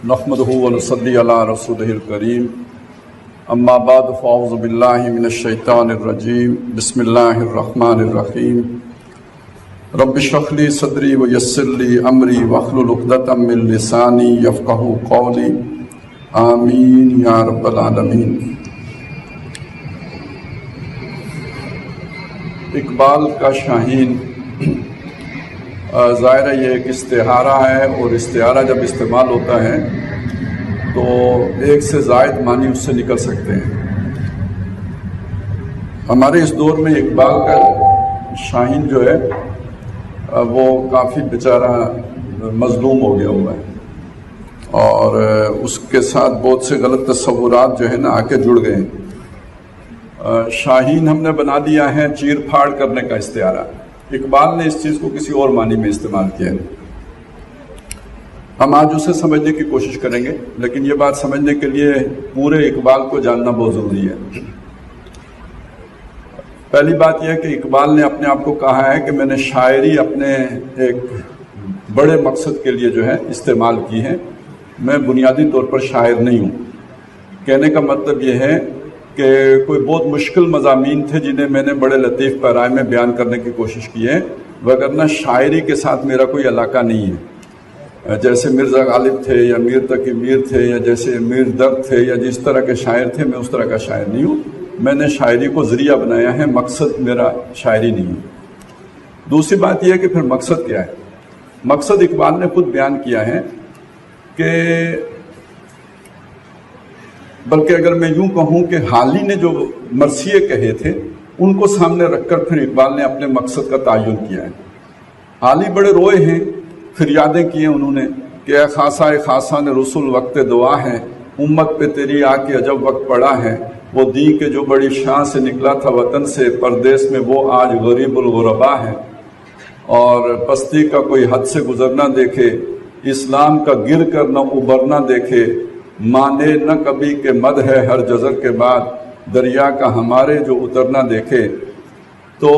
نحمدہ ونصلی علی رسولہ الکریم اما بعد فاعوذ باللہ من الشیطان الرجیم بسم اللہ الرحمن الرحیم رب اشرح لی صدری ویسر لی امری واحلل عقدۃ من لسانی یفقہوا قولی آمین یا رب العالمین۔ اقبال کا شاہین ظاہر ہے یہ ایک استعارہ ہے، اور استعارہ جب استعمال ہوتا ہے تو ایک سے زائد معنی اس سے نکل سکتے ہیں۔ ہمارے اس دور میں اقبال کا شاہین جو ہے وہ کافی بیچارہ مظلوم ہو گیا ہوا ہے، اور اس کے ساتھ بہت سے غلط تصورات جو ہے نا آ کے جڑ گئے ہیں۔ شاہین ہم نے بنا دیا ہے چیر پھاڑ کرنے کا استعارہ۔ اقبال نے اس چیز کو کسی اور معنی میں استعمال کیا ہے۔ ہم آج اسے سمجھنے کی کوشش کریں گے، لیکن یہ بات سمجھنے کے لیے پورے اقبال کو جاننا بہت ضروری ہے۔ پہلی بات یہ ہے کہ اقبال نے اپنے آپ کو کہا ہے کہ میں نے شاعری اپنے ایک بڑے مقصد کے لیے جو ہے استعمال کی ہے، میں بنیادی طور پر شاعر نہیں ہوں۔ کہنے کا مطلب یہ ہے کہ کوئی بہت مشکل مضامین تھے جنہیں میں نے بڑے لطیف پیرائے میں بیان کرنے کی کوشش کی ہے، وگرنہ شاعری کے ساتھ میرا کوئی علاقہ نہیں ہے۔ جیسے مرزا غالب تھے یا میر تقی میر تھے یا جیسے میر درد تھے یا جس طرح کے شاعر تھے، میں اس طرح کا شاعر نہیں ہوں۔ میں نے شاعری کو ذریعہ بنایا ہے، مقصد میرا شاعری نہیں ہے۔ دوسری بات یہ ہے کہ پھر مقصد کیا ہے؟ مقصد اقبال نے خود بیان کیا ہے کہ بلکہ اگر میں یوں کہوں کہ حالی نے جو مرثیے کہے تھے ان کو سامنے رکھ کر پھر اقبال نے اپنے مقصد کا تعین کیا ہے۔ حالی بڑے روئے ہیں، فریادیں کی ہیں انہوں نے کہ اے خاصا نے رسول وقت دعا ہے، امت پہ تیری آ کے عجب وقت پڑا ہے، وہ دین کے جو بڑی شان سے نکلا تھا وطن سے پردیس میں وہ آج غریب الغربا ہے، اور پستی کا کوئی حد سے گزرنا دیکھے، اسلام کا گر کر نہ ابھرنا دیکھے، مانے نہ کبھی کہ مد ہے ہر جزر کے بعد، دریا کا ہمارے جو اترنا دیکھے۔ تو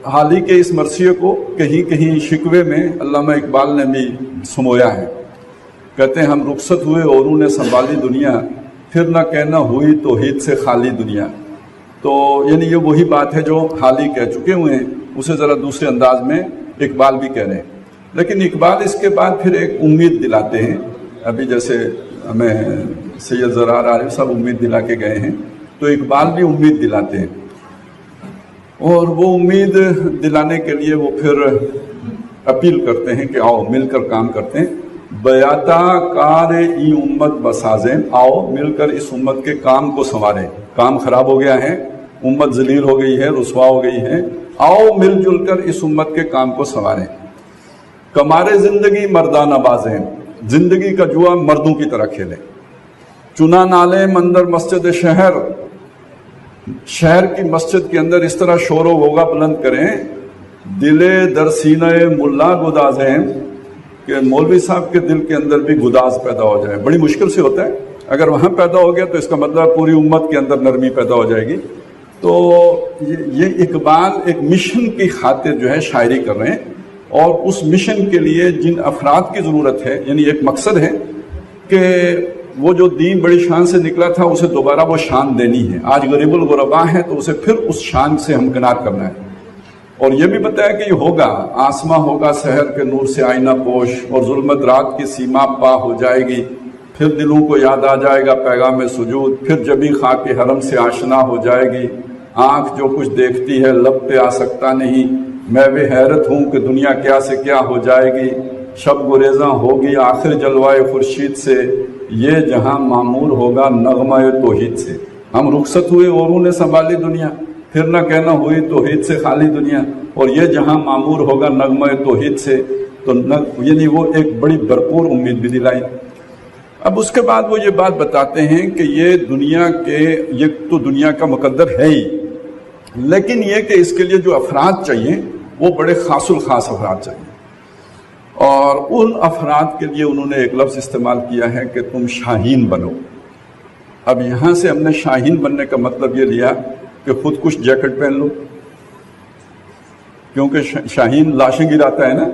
حالی کے اس مرثیے کو کہیں کہیں شکوے میں علامہ اقبال نے بھی سمویا ہے۔ کہتے ہیں ہم رخصت ہوئے اوروں نے سنبھالی دنیا، پھر نہ کہنا ہوئی توحید سے خالی دنیا۔ تو یعنی یہ وہی بات ہے جو حالی کہہ چکے ہوئے ہیں، اسے ذرا دوسرے انداز میں اقبال بھی کہہ رہے ہیں۔ لیکن اقبال اس کے بعد پھر ایک امید دلاتے ہیں۔ ابھی جیسے ہمیں سید زرار عارف صاحب امید دلا کے گئے ہیں، تو اقبال بھی امید دلاتے ہیں، اور وہ امید دلانے کے لیے وہ پھر اپیل کرتے ہیں کہ آؤ مل کر کام کرتے ہیں۔ بیاتا کار ای امت بسازیں، آؤ مل کر اس امت کے کام کو سنواریں۔ کام خراب ہو گیا ہے، امت ذلیل ہو گئی ہے، رسوا ہو گئی ہے، آؤ مل جل کر اس امت کے کام کو سنواریں۔ کمارے زندگی مردانہ بازیں، زندگی کا جوا مردوں کی طرح کھیلیں۔ چنا نالے مندر مسجد شہر کی مسجد کے اندر اس طرح شور و غوغا بلند کریں، دلے در سینہ ملا گدازیں، کہ مولوی صاحب کے دل کے اندر بھی گداز پیدا ہو جائے۔ بڑی مشکل سے ہوتا ہے، اگر وہاں پیدا ہو گیا تو اس کا مطلب پوری امت کے اندر نرمی پیدا ہو جائے گی۔ تو یہ اقبال ایک مشن کی خاطر جو ہے شاعری کر رہے ہیں، اور اس مشن کے لیے جن افراد کی ضرورت ہے، یعنی ایک مقصد ہے کہ وہ جو دین بڑی شان سے نکلا تھا اسے دوبارہ وہ شان دینی ہے۔ آج غریب الغربا ہے تو اسے پھر اس شان سے ہمکنار کرنا ہے، اور یہ بھی بتایا کہ یہ ہوگا، آسماں ہوگا سحر کے نور سے آئینہ پوش، اور ظلمت رات کی سیما پا ہو جائے گی، پھر دلوں کو یاد آ جائے گا پیغام سجود، پھر جبیں خاک حرم سے آشنا ہو جائے گی، آنکھ جو کچھ دیکھتی ہے لب پہ آ سکتا نہیں، میں بھی حیرت ہوں کہ دنیا کیا سے کیا ہو جائے گی، شب گریزاں ہوگی آخر جلوائے خورشید سے، یہ جہاں معمور ہوگا نغمہ توحید سے۔ ہم رخصت ہوئے اوروں نے سنبھالی دنیا، پھر نہ کہنا ہوئی توحید سے خالی دنیا، اور یہ جہاں معمور ہوگا نغمہ توحید سے۔ تو یعنی وہ ایک بڑی بھرپور امید بھی دلائی۔ اب اس کے بعد وہ یہ بات بتاتے ہیں کہ یہ دنیا کے یہ تو دنیا کا مقدر ہے ہی، لیکن یہ کہ اس کے لیے جو افراد چاہیے وہ بڑے خاص الخاص افراد چاہیے، اور ان افراد کے لیے انہوں نے ایک لفظ استعمال کیا ہے کہ تم شاہین بنو۔ اب یہاں سے ہم نے شاہین بننے کا مطلب یہ لیا کہ خود کش جیکٹ پہن لو، کیونکہ شاہین لاشیں گراتا ہے نا،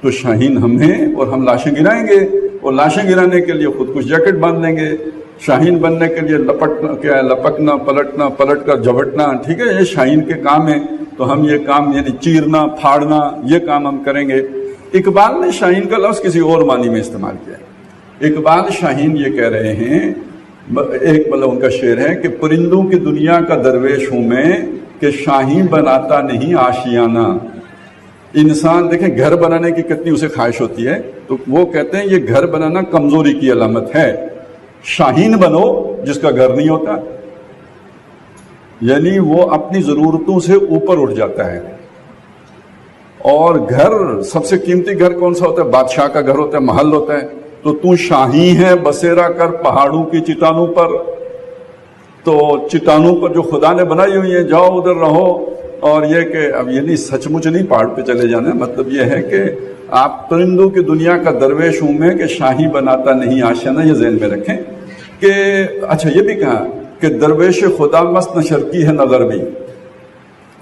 تو شاہین ہم ہیں اور ہم لاشیں گرائیں گے، اور لاشیں گرانے کے لیے خود کچھ جیکٹ باندھ لیں گے۔ شاہین بننے کے لیے لپکنا پلٹنا، پلٹ کر جھپٹنا، ٹھیک ہے، یہ شاہین کے کام ہیں، تو ہم یہ کام یعنی چیرنا پھاڑنا یہ کام ہم کریں گے۔ اقبال نے شاہین کا لفظ کسی اور معنی میں استعمال کیا ہے۔ اقبال شاہین یہ کہہ رہے ہیں، ایک مطلب ان کا شعر ہے کہ پرندوں کی دنیا کا درویش ہوں میں کہ شاہین بناتا نہیں آشیانہ۔ انسان دیکھیں گھر بنانے کی کتنی اسے خواہش ہوتی ہے، تو وہ کہتے ہیں یہ گھر بنانا کمزوری کی علامت ہے، شاہین بنو جس کا گھر نہیں ہوتا، یعنی وہ اپنی ضرورتوں سے اوپر اٹھ جاتا ہے۔ اور گھر سب سے قیمتی گھر کون سا ہوتا ہے؟ بادشاہ کا گھر ہوتا ہے، محل ہوتا ہے۔ تو شاہی ہے بسیرا کر پہاڑوں کی چٹانوں پر، تو چٹانوں پر جو خدا نے بنائی ہوئی ہیں جاؤ ادھر رہو۔ اور یہ کہ اب یہ نہیں سچ مچ نہیں پہاڑ پہ چلے جانا، مطلب یہ ہے کہ آپ پرندوں کی دنیا کا درویش ہوں میں کہ شاہی بناتا نہیں آشیانہ، یہ ذہن میں رکھیں کہ اچھا یہ بھی کہا کہ درویش خدا مست نہ شرکی ہے نہ غربی۔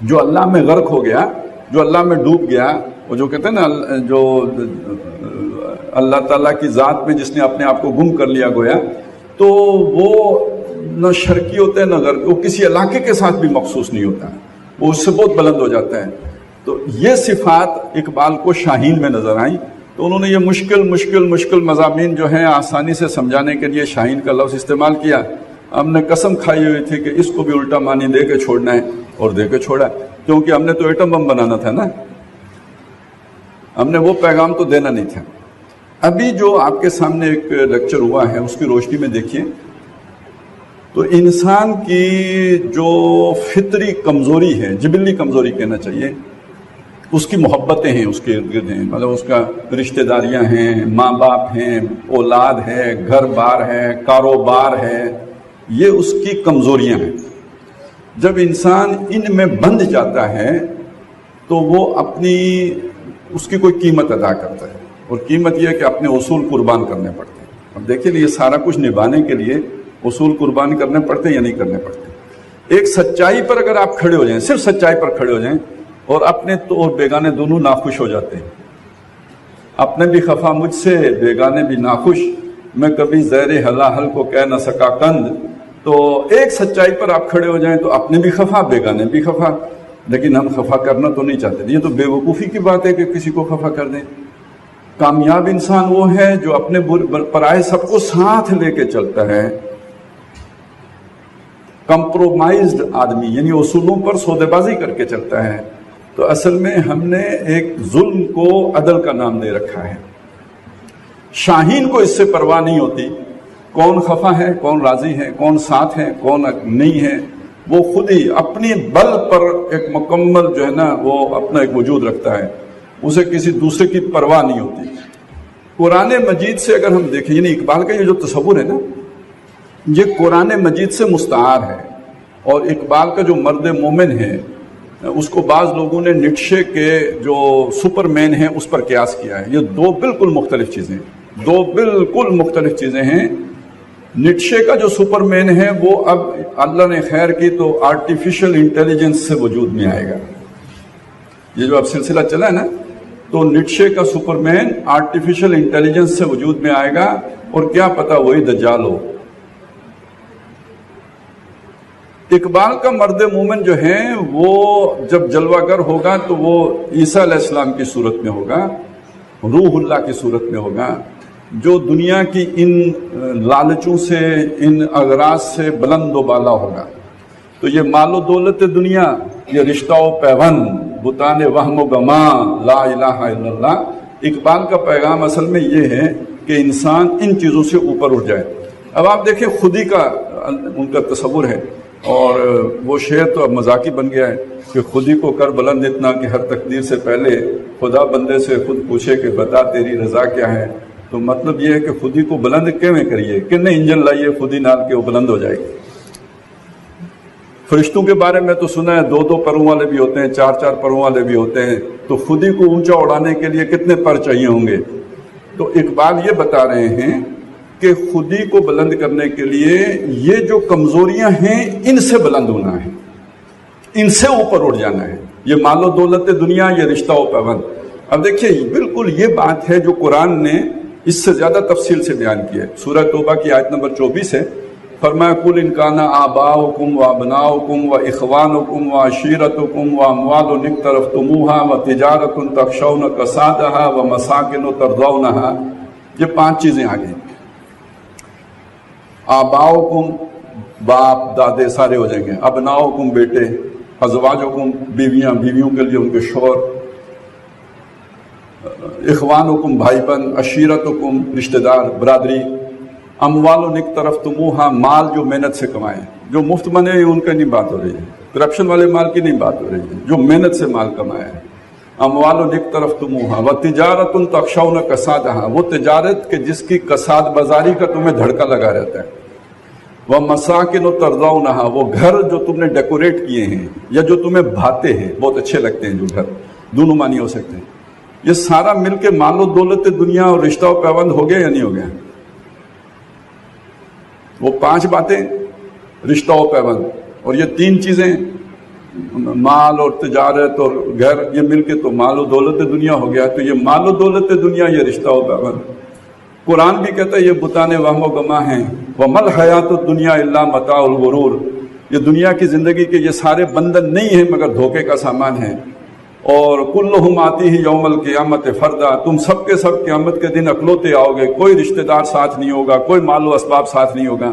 جو اللہ میں غرق ہو گیا، جو اللہ میں ڈوب گیا، وہ جو کہتے ہیں نا جو اللہ تعالیٰ کی ذات میں جس نے اپنے آپ کو گم کر لیا گویا، تو وہ نہ شرکی ہوتا ہے نہ غربی، وہ کسی علاقے کے ساتھ بھی مخصوص نہیں ہوتا، وہ اس سے بہت بلند ہو جاتا ہے۔ تو یہ صفات اقبال کو شاہین میں نظر آئیں، تو انہوں نے یہ مشکل مضامین جو ہیں آسانی سے سمجھانے کے لیے شاہین کا لفظ استعمال کیا۔ ہم نے قسم کھائی ہوئی تھی کہ اس کو بھی الٹا معنی دے کے چھوڑنا ہے، اور دے کے چھوڑا، کیونکہ ہم نے تو ایٹم بم بنانا تھا نا، ہم نے وہ پیغام تو دینا نہیں تھا۔ ابھی جو آپ کے سامنے ایک لیکچر ہوا ہے اس کی روشنی میں دیکھیے تو انسان کی جو فطری کمزوری ہے، جبلی کمزوری کہنا چاہیے، اس کی محبتیں ہیں، اس کے ارد گرد ہیں، مطلب اس کا رشتہ داریاں ہیں، ماں باپ ہیں، اولاد ہے، گھر بار ہے، کاروبار ہے، یہ اس کی کمزوریاں ہیں۔ جب انسان ان میں بندھ جاتا ہے تو وہ اس کی کوئی قیمت ادا کرتا ہے، اور قیمت یہ ہے کہ اپنے اصول قربان کرنے پڑتے ہیں۔ اب دیکھیے یہ سارا کچھ نبھانے کے لیے اصول قربان کرنے پڑتے ہیں یا نہیں کرنے پڑتے؟ ایک سچائی پر اگر آپ کھڑے ہو جائیں، صرف سچائی پر کھڑے ہو جائیں، اور اپنے تو اور بیگانے دونوں ناخوش ہو جاتے ہیں، اپنے بھی خفا مجھ سے، بیگانے بھی ناخوش، میں کبھی زیر ہلاہل کو کہہ نہ سکا کند۔ تو ایک سچائی پر آپ کھڑے ہو جائیں تو اپنے بھی خفا، بیگانے بھی خفا، لیکن ہم خفا کرنا تو نہیں چاہتے۔ یہ تو بے وقوفی کی بات ہے کہ کسی کو خفا کر دیں۔ کامیاب انسان وہ ہے جو اپنے پرائے سب کو ساتھ لے کے چلتا ہے، کمپرومائزڈ آدمی، یعنی اصولوں پر سودے بازی کر کے چلتا ہے۔ تو اصل میں ہم نے ایک ظلم کو عدل کا نام دے رکھا ہے۔ شاہین کو اس سے پرواہ نہیں ہوتی کون خفا ہے، کون راضی ہے، کون ساتھ ہے، کون نہیں ہے، وہ خود ہی اپنی بل پر ایک مکمل جو ہے نا وہ اپنا ایک وجود رکھتا ہے، اسے کسی دوسرے کی پرواہ نہیں ہوتی۔ قرآن مجید سے اگر ہم دیکھیں، یعنی اقبال کا یہ جو تصور ہے نا، یہ قرآن مجید سے مستعار ہے، اور اقبال کا جو مرد مومن ہے اس کو بعض لوگوں نے نیٹشے کے جو سپر مین ہیں اس پر قیاس کیا ہے۔ یہ دو بالکل مختلف چیزیں ہیں۔ نیٹشے کا جو سپر مین ہے وہ اب اللہ نے خیر کی تو آرٹیفیشل انٹیلیجنس سے وجود میں آئے گا۔ یہ جو اب سلسلہ چلا ہے نا، تو نیٹشے کا سپر مین آرٹیفیشل انٹیلیجنس سے وجود میں آئے گا، اور کیا پتا وہی دجال ہو۔ اقبال کا مرد مومن جو ہے وہ جب جلوہ گر ہوگا تو وہ عیسیٰ علیہ السلام کی صورت میں ہوگا، روح اللہ کی صورت میں ہوگا، جو دنیا کی ان لالچوں سے، ان اغراض سے بلند و بالا ہوگا۔ تو یہ مال و دولت دنیا، یہ رشتہ و پیوند، بتان وہم و گما، لا الہ الا اللہ۔ اقبال کا پیغام اصل میں یہ ہے کہ انسان ان چیزوں سے اوپر اٹھ جائے۔ اب آپ دیکھیں خودی کا ان کا تصور ہے، اور وہ شعر تو اب مذاقی بن گیا ہے کہ خودی کو کر بلند اتنا کہ ہر تقدیر سے پہلے خدا بندے سے خود پوچھے کہ بتا تیری رضا کیا ہے۔ تو مطلب یہ ہے کہ خودی کو بلند کیویں کریے، کتنے انجن لائیے خودی نال کے وہ بلند ہو جائے گی۔ فرشتوں کے بارے میں تو سنا ہے 2 پروں والے بھی ہوتے ہیں، 4 پروں والے بھی ہوتے ہیں، تو خودی کو اونچا اڑانے کے لیے کتنے پر چاہیے ہوں گے۔ تو اقبال یہ بتا رہے ہیں کہ خودی کو بلند کرنے کے لیے یہ جو کمزوریاں ہیں ان سے بلند ہونا ہے، ان سے اوپر اٹھ جانا ہے۔ یہ مال و دولت دنیا، یہ رشتہ و پیوند، اب دیکھیے بالکل یہ بات ہے جو قرآن نے اس سے زیادہ تفصیل سے بیان کی ہے. سورہ توبہ کی آیت نمبر 24 ہے. فرمایا قل ان کان آباؤکم و ابناؤکم و اخوانکم و عشیرتکم و اموال اقترفتموها و تجارت تخشون کسادها و مساکن ترضونها. یہ 5 چیزیں آ گئی. آباؤکم باپ دادے سارے ہو جائیں گے، ابناؤکم بیٹے، ازواجکم بیویاں، بیویوں کے لیے ان کے شوہر، اخوانکم بھائی بہن، عشیرتکم رشتہ دار برادری، اموال اقترفتموها مال جو محنت سے کمائے، جو مفت بنے ان کا نہیں بات ہو رہی ہے، کرپشن والے مال کی نہیں بات ہو رہی ہے، جو محنت سے مال کمائے. اموال اقترفتموها وتجارت تخشون کسادها، وہ تجارت کہ جس کی کساد بازاری کا تمہیں دھڑکا لگا رہتا ہے. ومساکن ترضونها، وہ گھر جو تم نے ڈیکوریٹ کیے ہیں یا جو تمہیں بھاتے ہیں، بہت اچھے لگتے ہیں جو گھر، دونوں معنی ہو سکتے ہیں. یہ سارا مل کے مال و دولت دنیا اور رشتہ و پیوند ہو گیا یا نہیں ہو گیا؟ وہ 5 باتیں رشتہ و پیوند اور یہ 3 چیزیں مال اور تجارت اور گھر، یہ مل کے تو مال و دولت دنیا ہو گیا. تو یہ مال و دولت دنیا، یہ رشتہ و پیوند. قرآن بھی کہتا ہے یہ بتانے وہم و گما ہیں. وَمَا الْحَيَاةُ الدُّنْيَا إِلَّا مَتَاعُ الْغُرُورِ، یہ دنیا کی زندگی کے یہ سارے بندھن نہیں ہیں مگر دھوکے کا سامان ہے. اور کلہم آتیہ یوم القیامت فردا، تم سب کے سب قیامت کے دن اکلوتے آؤ گے، کوئی رشتہ دار ساتھ نہیں ہوگا، کوئی مال و اسباب ساتھ نہیں ہوگا.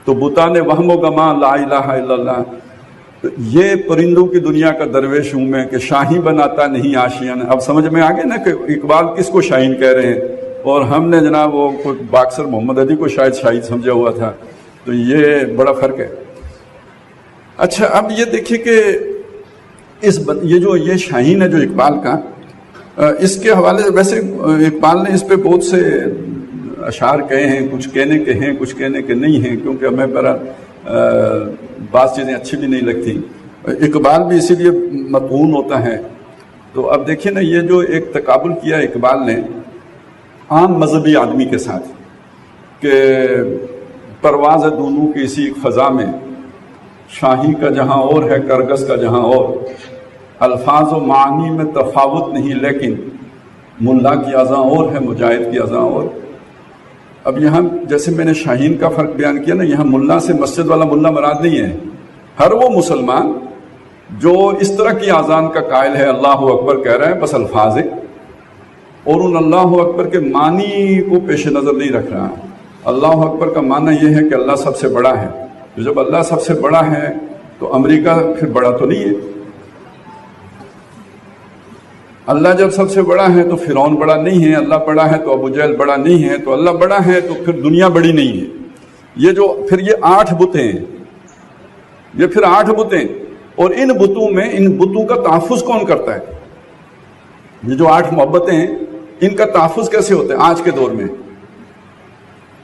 تو بتانے وہم و گما لا الہ الا اللہ. یہ پرندوں کی دنیا کا درویش ہوں میں کہ شاہی بناتا نہیں آشیان. اب سمجھ میں آگے نا کہ اقبال کس کو شاہین کہہ رہے ہیں، اور ہم نے جناب وہ باکسر محمد علی کو شاید شاہین سمجھا ہوا تھا. تو یہ بڑا فرق ہے. اچھا اب یہ دیکھیے کہ یہ شاہین ہے جو اقبال کا، اس کے حوالے سے ویسے اقبال نے اس پہ بہت سے اشعار کہے ہیں، کچھ کہنے کے ہیں کچھ کہنے کے نہیں ہیں، کیونکہ ہمیں برا بعض چیزیں اچھی بھی نہیں لگتی. اقبال بھی اسی لیے مطعون ہوتا ہے. تو اب دیکھیں نا یہ جو ایک تقابل کیا اقبال نے عام مذہبی آدمی کے ساتھ کہ پرواز ہے دونوں کی اسی فضا میں، شاہی کا جہاں اور ہے کرگس کا جہاں اور، الفاظ و معنی میں تفاوت نہیں لیکن ملا کی اذاں اور ہے مجاہد کی اذاں اور. اب یہاں جیسے میں نے شاہین کا فرق بیان کیا نا، یہاں ملا سے مسجد والا ملا مراد نہیں ہے. ہر وہ مسلمان جو اس طرح کی اذان کا قائل ہے، اللہ اکبر کہہ رہا ہے، بس الفاظ ہے، اور ان اللہ اکبر کے معنی کو پیش نظر نہیں رکھ رہا. اللہ اکبر کا معنی یہ ہے کہ اللہ سب سے بڑا ہے. تو جب اللہ سب سے بڑا ہے تو امریکہ پھر بڑا تو نہیں ہے. اللہ جب سب سے بڑا ہے تو فرعون بڑا نہیں ہے. اللہ بڑا ہے تو ابو جہل بڑا نہیں ہے. تو اللہ بڑا ہے تو پھر دنیا بڑی نہیں ہے. یہ جو پھر یہ 8 بتیں ہیں، یہ پھر 8 بتیں، اور ان بتوں میں ان بتوں کا تحفظ کون کرتا ہے؟ یہ جو 8 محبتیں ہیں ان کا تحفظ کیسے ہوتا ہے آج کے دور میں؟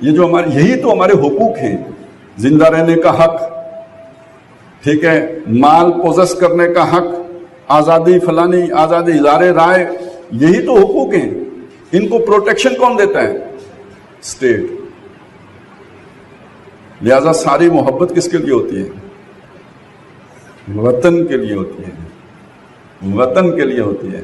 یہ جو ہمارے، یہی تو ہمارے حقوق ہیں، زندہ رہنے کا حق، ٹھیک ہے، مال پوزس کرنے کا حق، آزادی فلانی، آزادی اظہار رائے، یہی تو حقوق ہیں. ان کو پروٹیکشن کون دیتا ہے؟ اسٹیٹ. لہذا ساری محبت کس کے لیے ہوتی ہے؟ وطن کے لیے ہوتی ہے، وطن کے لیے ہوتی ہے.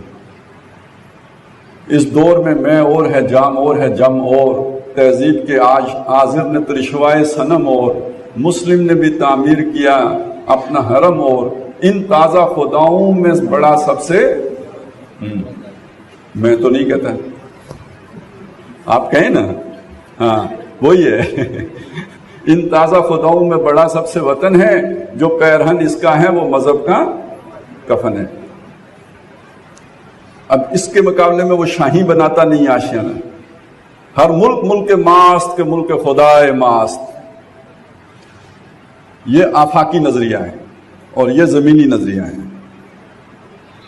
اس دور میں میں اور ہے جام اور ہے جم اور، تہذیب کے آج آذر نے ترشوائے صنم اور، مسلم نے بھی تعمیر کیا اپنا حرم اور، ان تازہ خداؤں میں بڑا سب سے، میں تو نہیں کہتا، آپ کہیں نا، ہاں وہی ہے. ان تازہ خداؤں میں بڑا سب سے وطن ہے، جو پیرہن اس کا ہے وہ مذہب کا کفن ہے. اب اس کے مقابلے میں وہ شاہی بناتا نہیں آشیانہ. ہر ملک ملک ماست کے ملک خدائے ماست. یہ آفاقی نظریہ ہے اور یہ زمینی نظریہ ہے.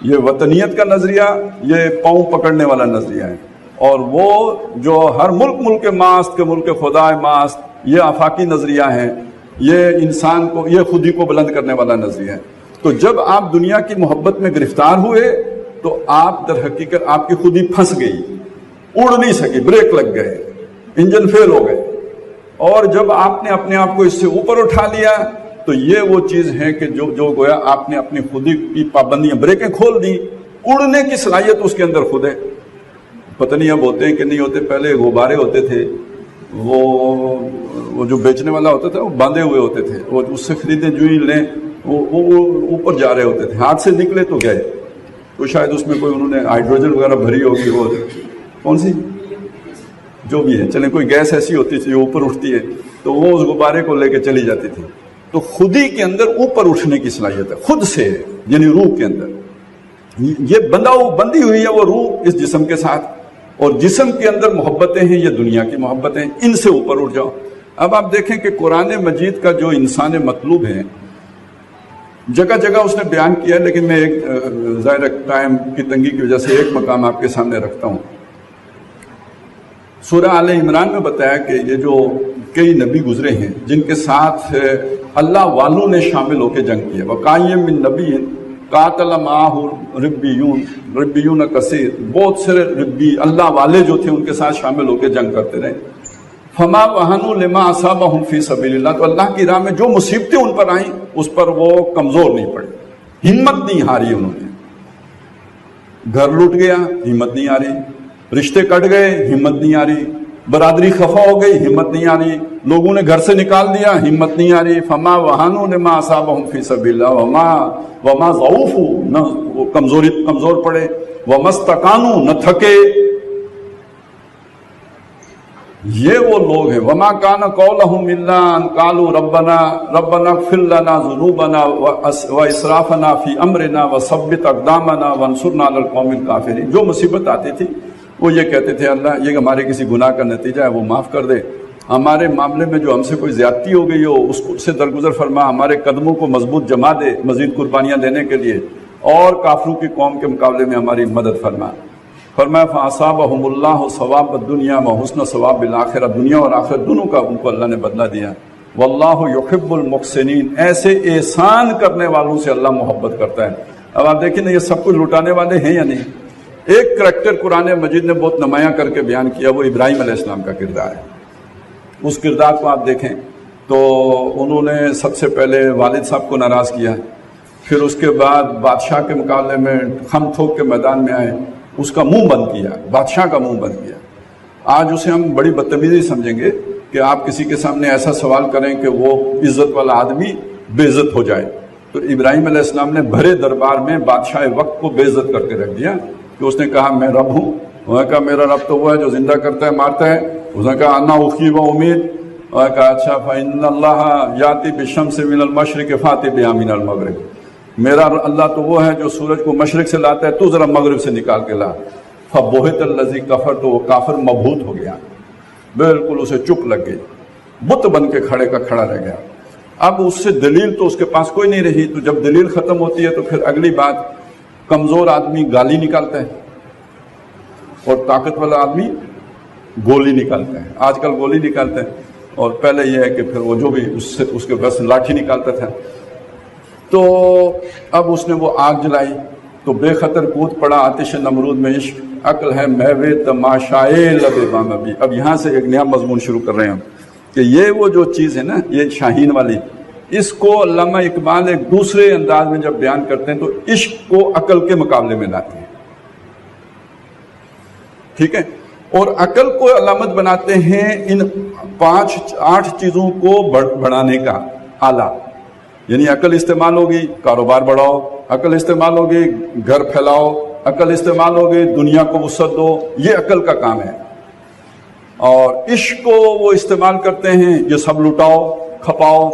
یہ وطنیت کا نظریہ، یہ پاؤں پکڑنے والا نظریہ ہے. اور وہ جو ہر ملک ملک ماست کے ملک خدائے ماست، یہ آفاقی نظریہ ہے، یہ انسان کو، یہ خودی کو بلند کرنے والا نظریہ ہے. تو جب آپ دنیا کی محبت میں گرفتار ہوئے تو آپ در حقیقت آپ کی خودی پھنس گئی، اڑ نہیں سکی، بریک لگ گئے، انجن فیل ہو گئے. اور جب آپ نے اپنے آپ کو اس سے اوپر اٹھا لیا تو یہ وہ چیز ہے کہ جو گویا آپ نے اپنی خودی کی پابندیاں، بریکیں کھول دی اڑنے کی صلاحیت اس کے اندر خود ہے. پتہ نہیں اب ہوتے ہیں کہ نہیں ہوتے. پہلے غبارے ہوتے تھے, وہ جو بیچنے والا ہوتا تھا وہ باندھے ہوئے ہوتے تھے, وہ اس سے خریدیں جو ہی لیں وہ اوپر جا رہے ہوتے تھے, ہاتھ سے نکلے تو گئے. تو شاید اس میں کوئی انہوں نے ہائیڈروجن وغیرہ بھری ہوگی, وہ کون سی جو بھی ہے, چلیں کوئی گیس ایسی ہوتی تھی جو اوپر اٹھتی ہے, تو وہ اس غبارے کو لے کے چلی جاتی تھی. تو خود ہی کے اندر اوپر اٹھنے کی صلاحیت ہے, خود سے, یعنی روح کے اندر. یہ بندی ہوئی ہے وہ روح اس جسم کے ساتھ, اور جسم کے اندر محبتیں ہیں, یہ دنیا کی محبتیں, ان سے اوپر اٹھ جاؤ. اب آپ دیکھیں کہ قرآن مجید کا جو انسان مطلوب ہے جگہ جگہ اس نے بیان کیا ہے, لیکن میں ایک ظاہر ٹائم کی تنگی کی وجہ سے ایک مقام آپ کے سامنے رکھتا ہوں. سورہ آل عمران میں بتایا کہ یہ جو کئی نبی گزرے ہیں جن کے ساتھ اللہ والوں نے شامل ہو کے جنگ کیا. وَقَائِم مِّن نَبِيٍّ قَاتَلَ مَعَهُ رِبِّيُّونَ کثیر, بہت سے ربی اللہ والے جو تھے ان کے ساتھ شامل ہو کے جنگ کرتے رہے. فَمَا وَهَنُوا لِمَا أَصَابَهُمْ فِي سَبِيلِ اللَّهِ, تو اللہ کی راہ میں جو مصیبتیں ان پر آئیں اس پر وہ کمزور نہیں پڑے, ہمت نہیں ہاری انہوں نے. گھر لوٹ گیا, ہمت نہیں ہاری. رشتے کٹ گئے, ہمت نہیں آ رہی. برادری خفا ہو گئی, ہمت نہیں آ رہی. لوگوں نے گھر سے نکال دیا, ہمت نہیں آ رہی. فما وہانوا لما اصابهم فی سبیل اللہ وما ضعفوا, نہ وہ کمزور پڑے. وما استکانوا, نہ تھکے. یہ وہ لوگ ہیں. وما کان قولهم الا ان قالوا ربنا اغفر لنا ذنوبنا واسرافنا فی امرنا وثبت اقدامنا وانصرنا علی القوم الکافرین. جو مصیبت آتی تھی وہ یہ کہتے تھے اللہ یہ ہمارے کسی گناہ کا نتیجہ ہے, وہ معاف کر دے. ہمارے معاملے میں جو ہم سے کوئی زیادتی ہو گئی ہو اس سے درگزر فرما, ہمارے قدموں کو مضبوط جما دے مزید قربانیاں دینے کے لیے, اور کافروں کی قوم کے مقابلے میں ہماری مدد فرما. فرمایا فَأَصَابَهُمُ اللَّهُ ثَوَابَ الدُّنْيَا وَحُسْنَ ثَوَابِ الْآخِرَةِ, دنیا اور آخرت دونوں کا ان کو اللہ نے بدلہ دیا. وَاللَّهُ يُحِبُّ الْمُحْسِنِينَ, ایسے احسان کرنے والوں سے اللہ محبت کرتا ہے. اب آپ دیکھیں نا یہ سب کچھ لٹانے والے ہیں یا نہیں. ایک کریکٹر قرآن مجید نے بہت نمایاں کر کے بیان کیا, وہ ابراہیم علیہ السلام کا کردار ہے. اس کردار کو آپ دیکھیں تو انہوں نے سب سے پہلے والد صاحب کو ناراض کیا, پھر اس کے بعد بادشاہ کے مقابلے میں خم ٹھوک کے میدان میں آئے, اس کا منہ بند کیا, بادشاہ کا منہ بند کیا. آج اسے ہم بڑی بدتمیزی سمجھیں گے کہ آپ کسی کے سامنے ایسا سوال کریں کہ وہ عزت والا آدمی بے عزت ہو جائے. تو ابراہیم علیہ السلام نے بھرے دربار میں بادشاہ وقت کو بے عزت کر کے رکھ دیا کہ اس نے کہا میں رب ہوں. انہوں نے کہا میرا رب تو وہ ہے جو زندہ کرتا ہے مارتا ہے. اس نے کہا انا اخی و امید. انہوں نے کہا اچھا فإن اللہ یاتی بالشمس من المشرق فاتی بہا من المغرب, میرا اللہ تو وہ ہے جو سورج کو مشرق سے لاتا ہے, تو ذرا مغرب سے نکال کے لا. فبہت الذی کفر, تو وہ کافر مبہوت ہو گیا, بالکل اسے چپ لگ گئی, بت بن کے کھڑے کا کھڑا رہ گیا. اب اس سے دلیل تو اس کے پاس کوئی نہیں رہی. تو جب دلیل ختم ہوتی ہے تو پھر اگلی بات, کمزور آدمی گالی نکالتا ہے اور طاقت والا آدمی گولی نکالتا ہے. آج کل گولی نکالتے ہیں, اور پہلے یہ ہے کہ پھر وہ جو بھی اس کے پاس لاٹھی نکالتا تھا. تو اب اس نے وہ آگ جلائی تو بے خطر کود پڑا آتش نمرود میں عشق, عقل ہے میوے تماشائے لب بام ابھی. اب یہاں سے ایک نیا مضمون شروع کر رہے ہیں ہم کہ یہ وہ جو چیز ہے نا, یہ شاہین والی, اس کو علامہ اقبال ایک دوسرے انداز میں جب بیان کرتے ہیں تو عشق کو عقل کے مقابلے میں لاتے ہیں. ٹھیک ہے, اور عقل کو علامت بناتے ہیں ان 5-8 چیزوں کو بڑھانے کا آلہ. یعنی عقل استعمال ہوگی کاروبار بڑھاؤ, عقل استعمال ہوگی گھر پھیلاؤ, عقل استعمال ہوگی دنیا کو وسعت دو, یہ عقل کا کام ہے. اور عشق کو وہ استعمال کرتے ہیں یہ سب لٹاؤ کھپاؤ.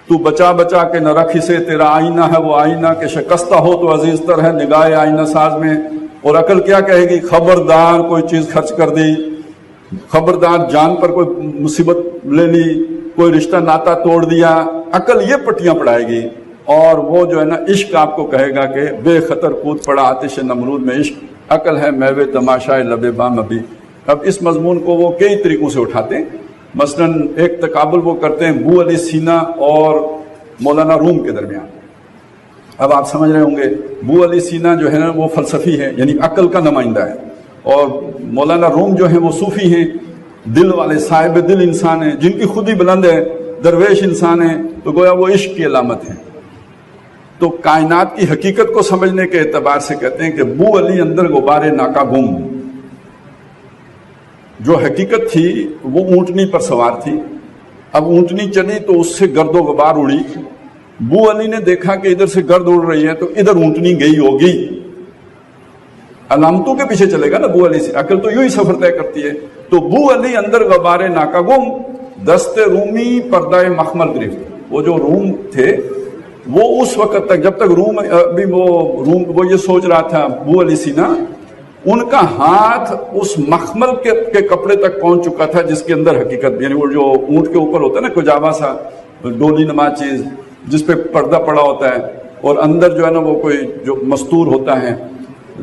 تو بچا بچا کے نہ رکھ اسے, تیرا آئینہ ہے وہ آئینہ کہ شکستہ ہو تو عزیز تر ہے نگاہ آئینہ ساز میں. اور عقل کیا کہے گی, خبردار کوئی چیز خرچ کر دی, خبردار جان پر کوئی مصیبت لے لی, کوئی رشتہ ناتا توڑ دیا. عقل یہ پٹیاں پڑھائے گی. اور وہ جو ہے نا عشق آپ کو کہے گا کہ بے خطر کود پڑا آتش نمرود میں عشق, عقل ہے میوے تماشائے لب بام ابھی. اب اس مضمون کو وہ کئی طریقوں سے اٹھاتے ہیں. مثلا ایک تقابل وہ کرتے ہیں بو علی سینا اور مولانا روم کے درمیان. اب آپ سمجھ رہے ہوں گے بو علی سینا جو ہے نا وہ فلسفی ہے, یعنی عقل کا نمائندہ ہے, اور مولانا روم جو ہیں وہ صوفی ہیں, دل والے صاحب دل انسان ہیں, جن کی خود ہی بلند ہے, درویش انسان ہیں. تو گویا وہ عشق کی علامت ہے. تو کائنات کی حقیقت کو سمجھنے کے اعتبار سے کہتے ہیں کہ بو علی اندر غبار ناکا گم. جو حقیقت تھی وہ اونٹنی پر سوار تھی. اب اونٹنی چلی تو اس سے گرد و غبار اڑی. بو علی نے دیکھا کہ ادھر سے گرد اڑ رہی ہے تو ادھر اونٹنی گئی ہوگی. علامتوں کے پیچھے چلے گا نا بو علی سے. عقل تو یوں ہی سفر طے کرتی ہے. تو بو علی اندر غبار ناکا گم، دست رومی پردہ مخمل گرفت. وہ جو روم تھے وہ اس وقت تک، جب تک روم ابھی وہ یہ سوچ رہا تھا بو علی سینا، ان کا ہاتھ اس مخمل کے کپڑے تک پہنچ چکا تھا جس کے اندر حقیقت، یعنی وہ جو اونٹ کے اوپر ہوتا ہے نا کجاوا سا ڈولی نما چیز جس پہ پردہ پڑا ہوتا ہے، اور اندر جو ہے نا وہ کوئی جو مستور ہوتا ہے،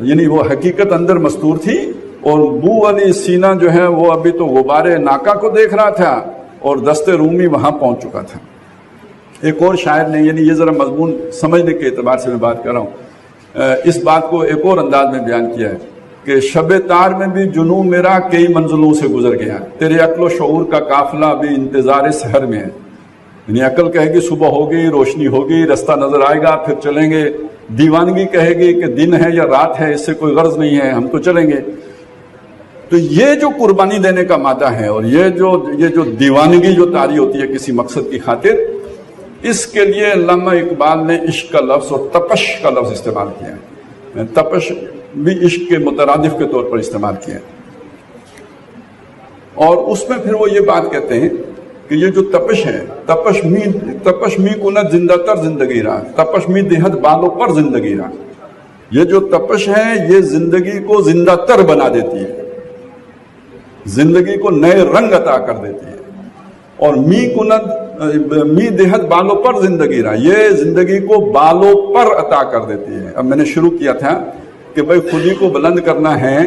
یعنی وہ حقیقت اندر مستور تھی. اور بو علی سینا جو ہے وہ ابھی تو غبار ناکا کو دیکھ رہا تھا اور دست رومی وہاں پہنچ چکا تھا. ایک اور شاعر نے، یعنی یہ ذرا مضمون سمجھنے کے اعتبار سے میں بات کر رہا ہوں، اس بات کو ایک اور انداز میں بیان کیا ہے کہ شب تار میں بھی جنوں میرا کئی منزلوں سے گزر گیا، تیرے عقل و شعور کا قافلہ بھی انتظار سحر میں ہے. یعنی عقل کہے گی صبح ہوگی، روشنی ہوگی، رستہ نظر آئے گا، پھر چلیں گے. دیوانگی کہے گی کہ دن ہے یا رات ہے، اس سے کوئی غرض نہیں ہے، ہم تو چلیں گے. تو یہ جو قربانی دینے کا مادہ ہے اور یہ جو دیوانگی جو طاری ہوتی ہے کسی مقصد کی خاطر، اس کے لیے علامہ اقبال نے عشق کا لفظ اور تپش کا لفظ استعمال کیا ہے. تپش بھی عشق کے مترادف کے طور پر استعمال کیا ہے. اور اس میں پھر وہ یہ بات کہتے ہیں کہ یہ جو تپش ہے، تپش می کند زندہ تر زندگی رہا، تپش می دہت بالوں پر زندگی رہا. یہ جو تپش ہے یہ زندگی کو زندہ تر بنا دیتی ہے، زندگی کو نئے رنگ عطا کر دیتی ہے. اور می دہت بالوں پر زندگی رہا، یہ زندگی کو بالوں پر عطا کر دیتی ہے. اب میں نے شروع کیا تھا کہ بھائی خودی کو بلند کرنا ہے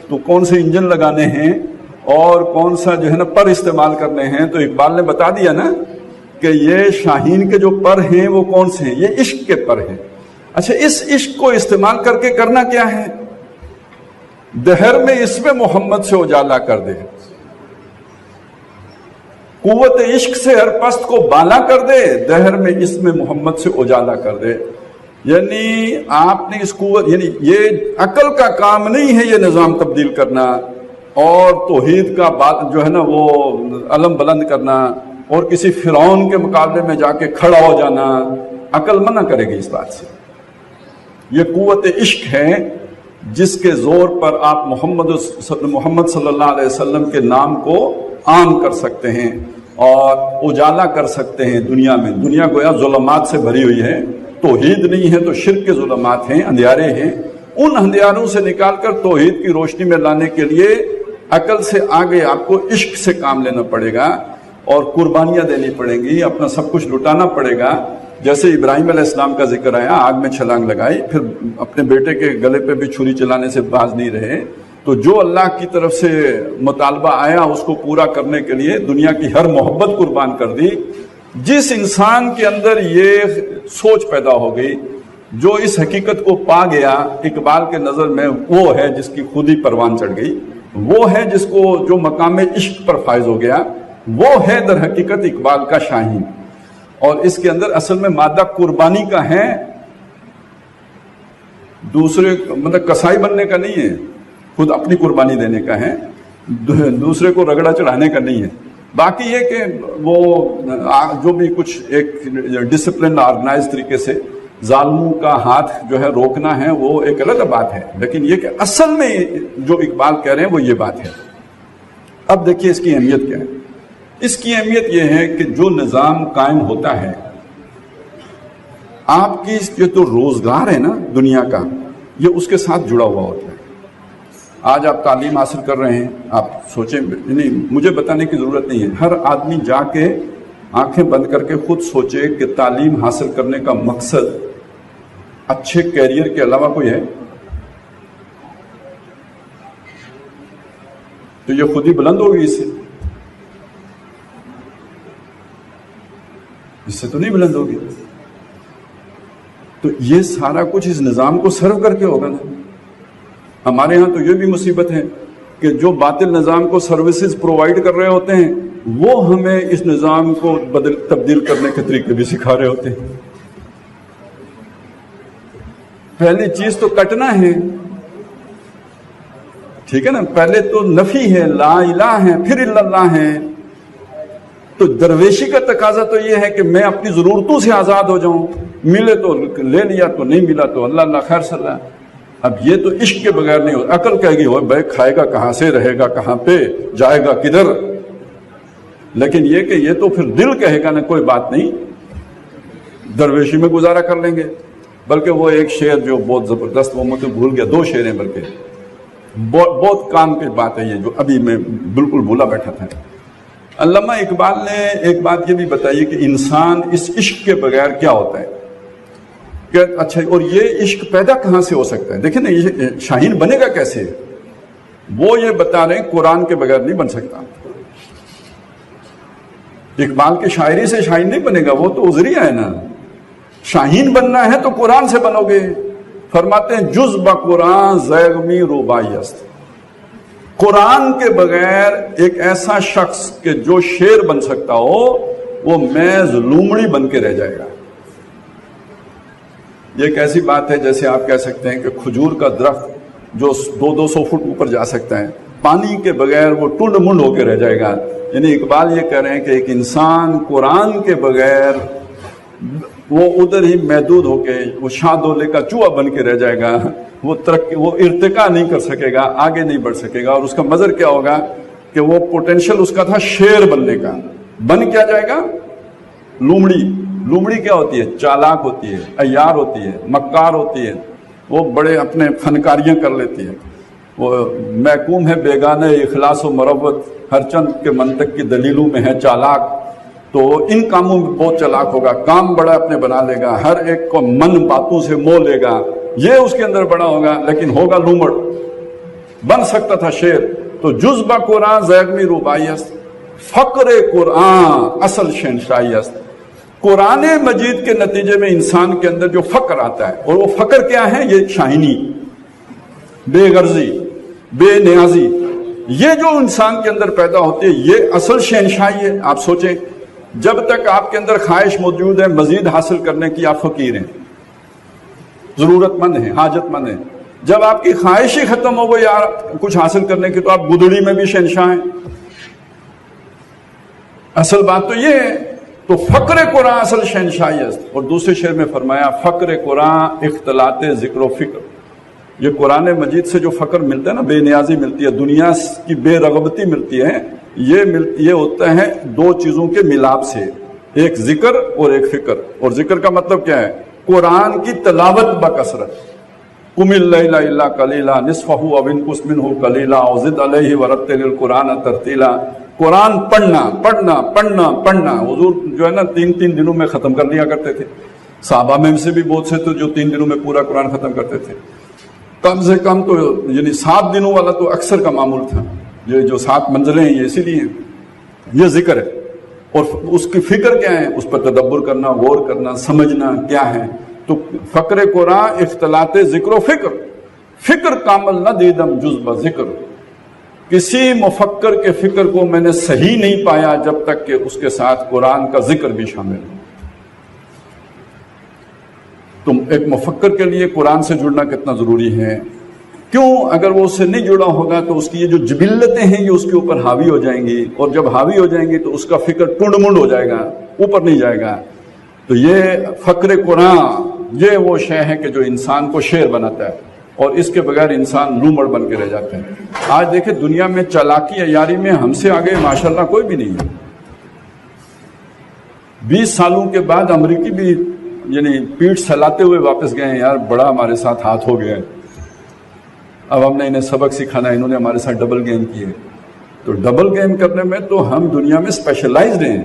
تو کون سے انجن لگانے ہیں اور کون سا جو ہے نا پر استعمال کرنے ہیں. تو اقبال نے بتا دیا نا کہ یہ شاہین کے جو پر ہیں وہ کون سے ہیں، یہ عشق کے پر ہیں. اچھا، اس عشق کو استعمال کر کے کرنا کیا ہے؟ دہر میں اس میں محمد سے اجالا کر دے، قوت عشق سے ہر پست کو بالا کر دے، دہر میں اس میں محمد سے اجالا کر دے. یعنی آپ نے اس قوت، یعنی یہ عقل کا کام نہیں ہے یہ نظام تبدیل کرنا اور توحید کا بات جو ہے نا وہ علم بلند کرنا اور کسی فرعون کے مقابلے میں جا کے کھڑا ہو جانا. عقل منع کرے گی اس بات سے. یہ قوت عشق ہے جس کے زور پر آپ محمد صلی اللہ علیہ وسلم کے نام کو عام کر سکتے ہیں اور اجالا کر سکتے ہیں دنیا میں. دنیا گویا ظلمات سے بھری ہوئی ہے، توحید نہیں ہے تو شرک کے ظلمات ہیں، اندھیارے ہیں. ان اندھیاروں سے نکال کر توحید کی روشنی میں لانے کے لیے عقل سے آگے آپ کو عشق سے کام لینا پڑے گا اور قربانیاں دینی پڑیں گی، اپنا سب کچھ لٹانا پڑے گا. جیسے ابراہیم علیہ السلام کا ذکر آیا، آگ میں چھلانگ لگائی، پھر اپنے بیٹے کے گلے پہ بھی چھری چلانے سے باز نہیں رہے. تو جو اللہ کی طرف سے مطالبہ آیا اس کو پورا کرنے کے لیے دنیا کی ہر محبت قربان کر دی. جس انسان کے اندر یہ سوچ پیدا ہو گئی، جو اس حقیقت کو پا گیا، اقبال کے نظر میں وہ ہے جس کی خود ہی پروان چڑھ گئی، وہ ہے جس کو جو مقام عشق پر فائز ہو گیا، وہ ہے در حقیقت اقبال کا شاہین. اور اس کے اندر اصل میں مادہ قربانی کا ہے، دوسرے مطلب کسائی بننے کا نہیں ہے، خود اپنی قربانی دینے کا ہے، دوسرے کو رگڑا چڑھانے کا نہیں ہے. باقی یہ کہ وہ جو بھی کچھ ایک ڈسپلن آرگنائز طریقے سے ظالموں کا ہاتھ جو ہے روکنا ہے وہ ایک الگ بات ہے، لیکن یہ کہ اصل میں جو اقبال کہہ رہے ہیں وہ یہ بات ہے. اب دیکھیے اس کی اہمیت کیا ہے. اس کی اہمیت یہ ہے کہ جو نظام قائم ہوتا ہے، آپ کی یہ تو روزگار ہے نا دنیا کا، یہ اس کے ساتھ جڑا ہوا ہوتا ہے. آج آپ تعلیم حاصل کر رہے ہیں، آپ سوچیں، نہیں مجھے بتانے کی ضرورت نہیں ہے، ہر آدمی جا کے آنکھیں بند کر کے خود سوچے کہ تعلیم حاصل کرنے کا مقصد اچھے کیریئر کے علاوہ کوئی ہے؟ تو یہ خود ہی بلند ہوگی، اس سے تو نہیں بلند ہوگی. تو یہ سارا کچھ اس نظام کو سرو کر کے ہوگا نا. ہمارے ہاں تو یہ بھی مصیبت ہے کہ جو باطل نظام کو سروسز پرووائڈ کر رہے ہوتے ہیں وہ ہمیں اس نظام کو تبدیل کرنے کے طریقے بھی سکھا رہے ہوتے ہیں. پہلی چیز تو کٹنا ہے، ٹھیک ہے نا، پہلے تو نفی ہے، لا الہ ہے، پھر الا اللہ ہے. تو درویشی کا تقاضا تو یہ ہے کہ میں اپنی ضرورتوں سے آزاد ہو جاؤں، ملے تو لے لیا، تو نہیں ملا تو اللہ اللہ خیر صلی اللہ. اب یہ تو عشق کے بغیر نہیں ہوتا. عقل کہے گی وہ بھائی کھائے گا کہاں سے، رہے گا کہاں پہ، جائے گا کدھر. لیکن یہ کہ یہ تو پھر دل کہے گا نا کوئی بات نہیں، درویشی میں گزارا کر لیں گے. بلکہ وہ ایک شعر جو بہت زبردست، وہ مجھے بھول گیا، 2 شعر ہیں بلکہ بہت کام کی بات ہے یہ، جو ابھی میں بالکل بھولا بیٹھا تھا. علامہ اقبال نے ایک بات یہ بھی بتائی کہ انسان اس عشق کے بغیر کیا ہوتا ہے، کہ اچھا اور یہ عشق پیدا کہاں سے ہو سکتا ہے. دیکھیں نا یہ شاہین بنے گا کیسے، وہ یہ بتا رہے ہیں قرآن کے بغیر نہیں بن سکتا. اقبال کی شاعری سے شاہین نہیں بنے گا، وہ تو عذریہ ہے نا. شاہین بننا ہے تو قرآن سے بنو گے. فرماتے ہیں جز با قرآن زیغمی روبائی است. قرآن کے بغیر ایک ایسا شخص کہ جو شیر بن سکتا ہو وہ محض لومڑی بن کے رہ جائے گا. یہ ایک ایسی بات ہے جیسے آپ کہہ سکتے ہیں کہ کھجور کا درخت جو 200 فٹ اوپر جا سکتا ہے، پانی کے بغیر وہ ٹنڈ منڈ ہو کے رہ جائے گا. یعنی اقبال یہ کہہ رہے ہیں کہ ایک انسان قرآن کے بغیر وہ ادھر ہی محدود ہو کے وہ شاہ دولے کا چوہا بن کے رہ جائے گا. وہ ترقی، وہ ارتقا نہیں کر سکے گا، آگے نہیں بڑھ سکے گا. اور اس کا مظہر کیا ہوگا کہ وہ پوٹینشیل اس کا تھا شیر بننے کا، بن کیا جائے گا لومڑی. لومڑی کیا ہوتی ہے؟ چالاک ہوتی ہے، عیار ہوتی ہے، مکار ہوتی ہے، وہ بڑے اپنے فنکاریاں کر لیتی ہے. وہ محکوم ہے بیگانہ اخلاص و مروت، ہر چند کے منطق کی دلیلوں میں ہے چالاک. تو ان کاموں میں بہت چالاک ہوگا، کام بڑا اپنے بنا لے گا، ہر ایک کو من باتوں سے موہ لے گا، یہ اس کے اندر بڑا ہوگا، لیکن ہوگا لومڑ. بن سکتا تھا شیر. تو جز با قرآن زیغمی روبائی است، فقر قرآن اصل شہنشاہی است. قرآن مجید کے نتیجے میں انسان کے اندر جو فقر آتا ہے، اور وہ فقر کیا ہے؟ یہ شاہینی، بے غرضی، بے نیازی، یہ جو انسان کے اندر پیدا ہوتی ہے یہ اصل شہنشاہی ہے. آپ سوچیں جب تک آپ کے اندر خواہش موجود ہے مزید حاصل کرنے کی، آپ فقیر ہیں، ضرورت مند ہیں، حاجت مند ہیں. جب آپ کی خواہش ہی ختم ہو گئی یار کچھ حاصل کرنے کی، تو آپ گدڑی میں بھی شہنشاہ ہیں. اصل بات تو یہ ہے. تو فقر قرآن اصل شہنشاہی است. اور دوسرے شعر میں فرمایا فقر قرآن اختلاط ذکر و فکر. یہ قرآن مجید سے جو فقر ملتا ہے نا، بے نیازی ملتی ہے، دنیا کی بے رغبتی ملتی ہے، یہ ہوتا ہے 2 چیزوں کے ملاپ سے، ایک ذکر اور ایک فکر. اور ذکر کا مطلب کیا ہے؟ قرآن کی تلاوت بکثرت. قم اللیل الا قلیلا نصفہ او انقص منہ قلیلا او زد علیہ ورتل القرآن ترتیلا. قرآن پڑھنا پڑھنا پڑھنا پڑھنا. حضور جو ہے نا 3 دنوں میں ختم کر لیا کرتے تھے. صحابہ میں سے بھی بہت سے تھے جو 3 دنوں میں پورا قرآن ختم کرتے تھے. کم سے کم تو یعنی 7 دنوں والا تو اکثر کا معمول تھا. یہ جو 7 منزلیں ہیں یہ اسی لیے یہ ذکر ہے. اور اس کی فکر کیا ہے؟ اس پر تدبر کرنا، غور کرنا، سمجھنا کیا ہے. تو فقر قرآن اختلاط ذکر و فکر. فکر کامل نہ دیدم جز با ذکر. کسی مفکر کے فکر کو میں نے صحیح نہیں پایا جب تک کہ اس کے ساتھ قرآن کا ذکر بھی شامل ہو. تم ایک مفکر کے لیے قرآن سے جڑنا کتنا ضروری ہے. کیوں؟ اگر وہ اس سے نہیں جڑا ہوگا تو اس کی یہ جو جبلتیں ہیں یہ اس کے اوپر حاوی ہو جائیں گی، اور جب حاوی ہو جائیں گی تو اس کا فکر ٹنڈ منڈ ہو جائے گا، اوپر نہیں جائے گا. تو یہ فقر قرآن یہ وہ شے ہے کہ جو انسان کو شیر بناتا ہے، اور اس کے بغیر انسان لومڑ بن کے رہ جاتا ہے. آج دیکھیں دنیا میں چالاکی عیاری میں ہم سے آگے ماشاءاللہ کوئی بھی نہیں ہے. 20 سالوں کے بعد امریکی بھی یعنی پیٹھ سلاتے ہوئے واپس گئے ہیں، یار بڑا ہمارے ساتھ ہاتھ ہو گیا ہے، اب ہم نے انہیں سبق سکھانا ہے، انہوں نے ہمارے ساتھ ڈبل گیم کیے. تو ڈبل گیم کرنے میں تو ہم دنیا میں اسپیشلائزڈ ہیں،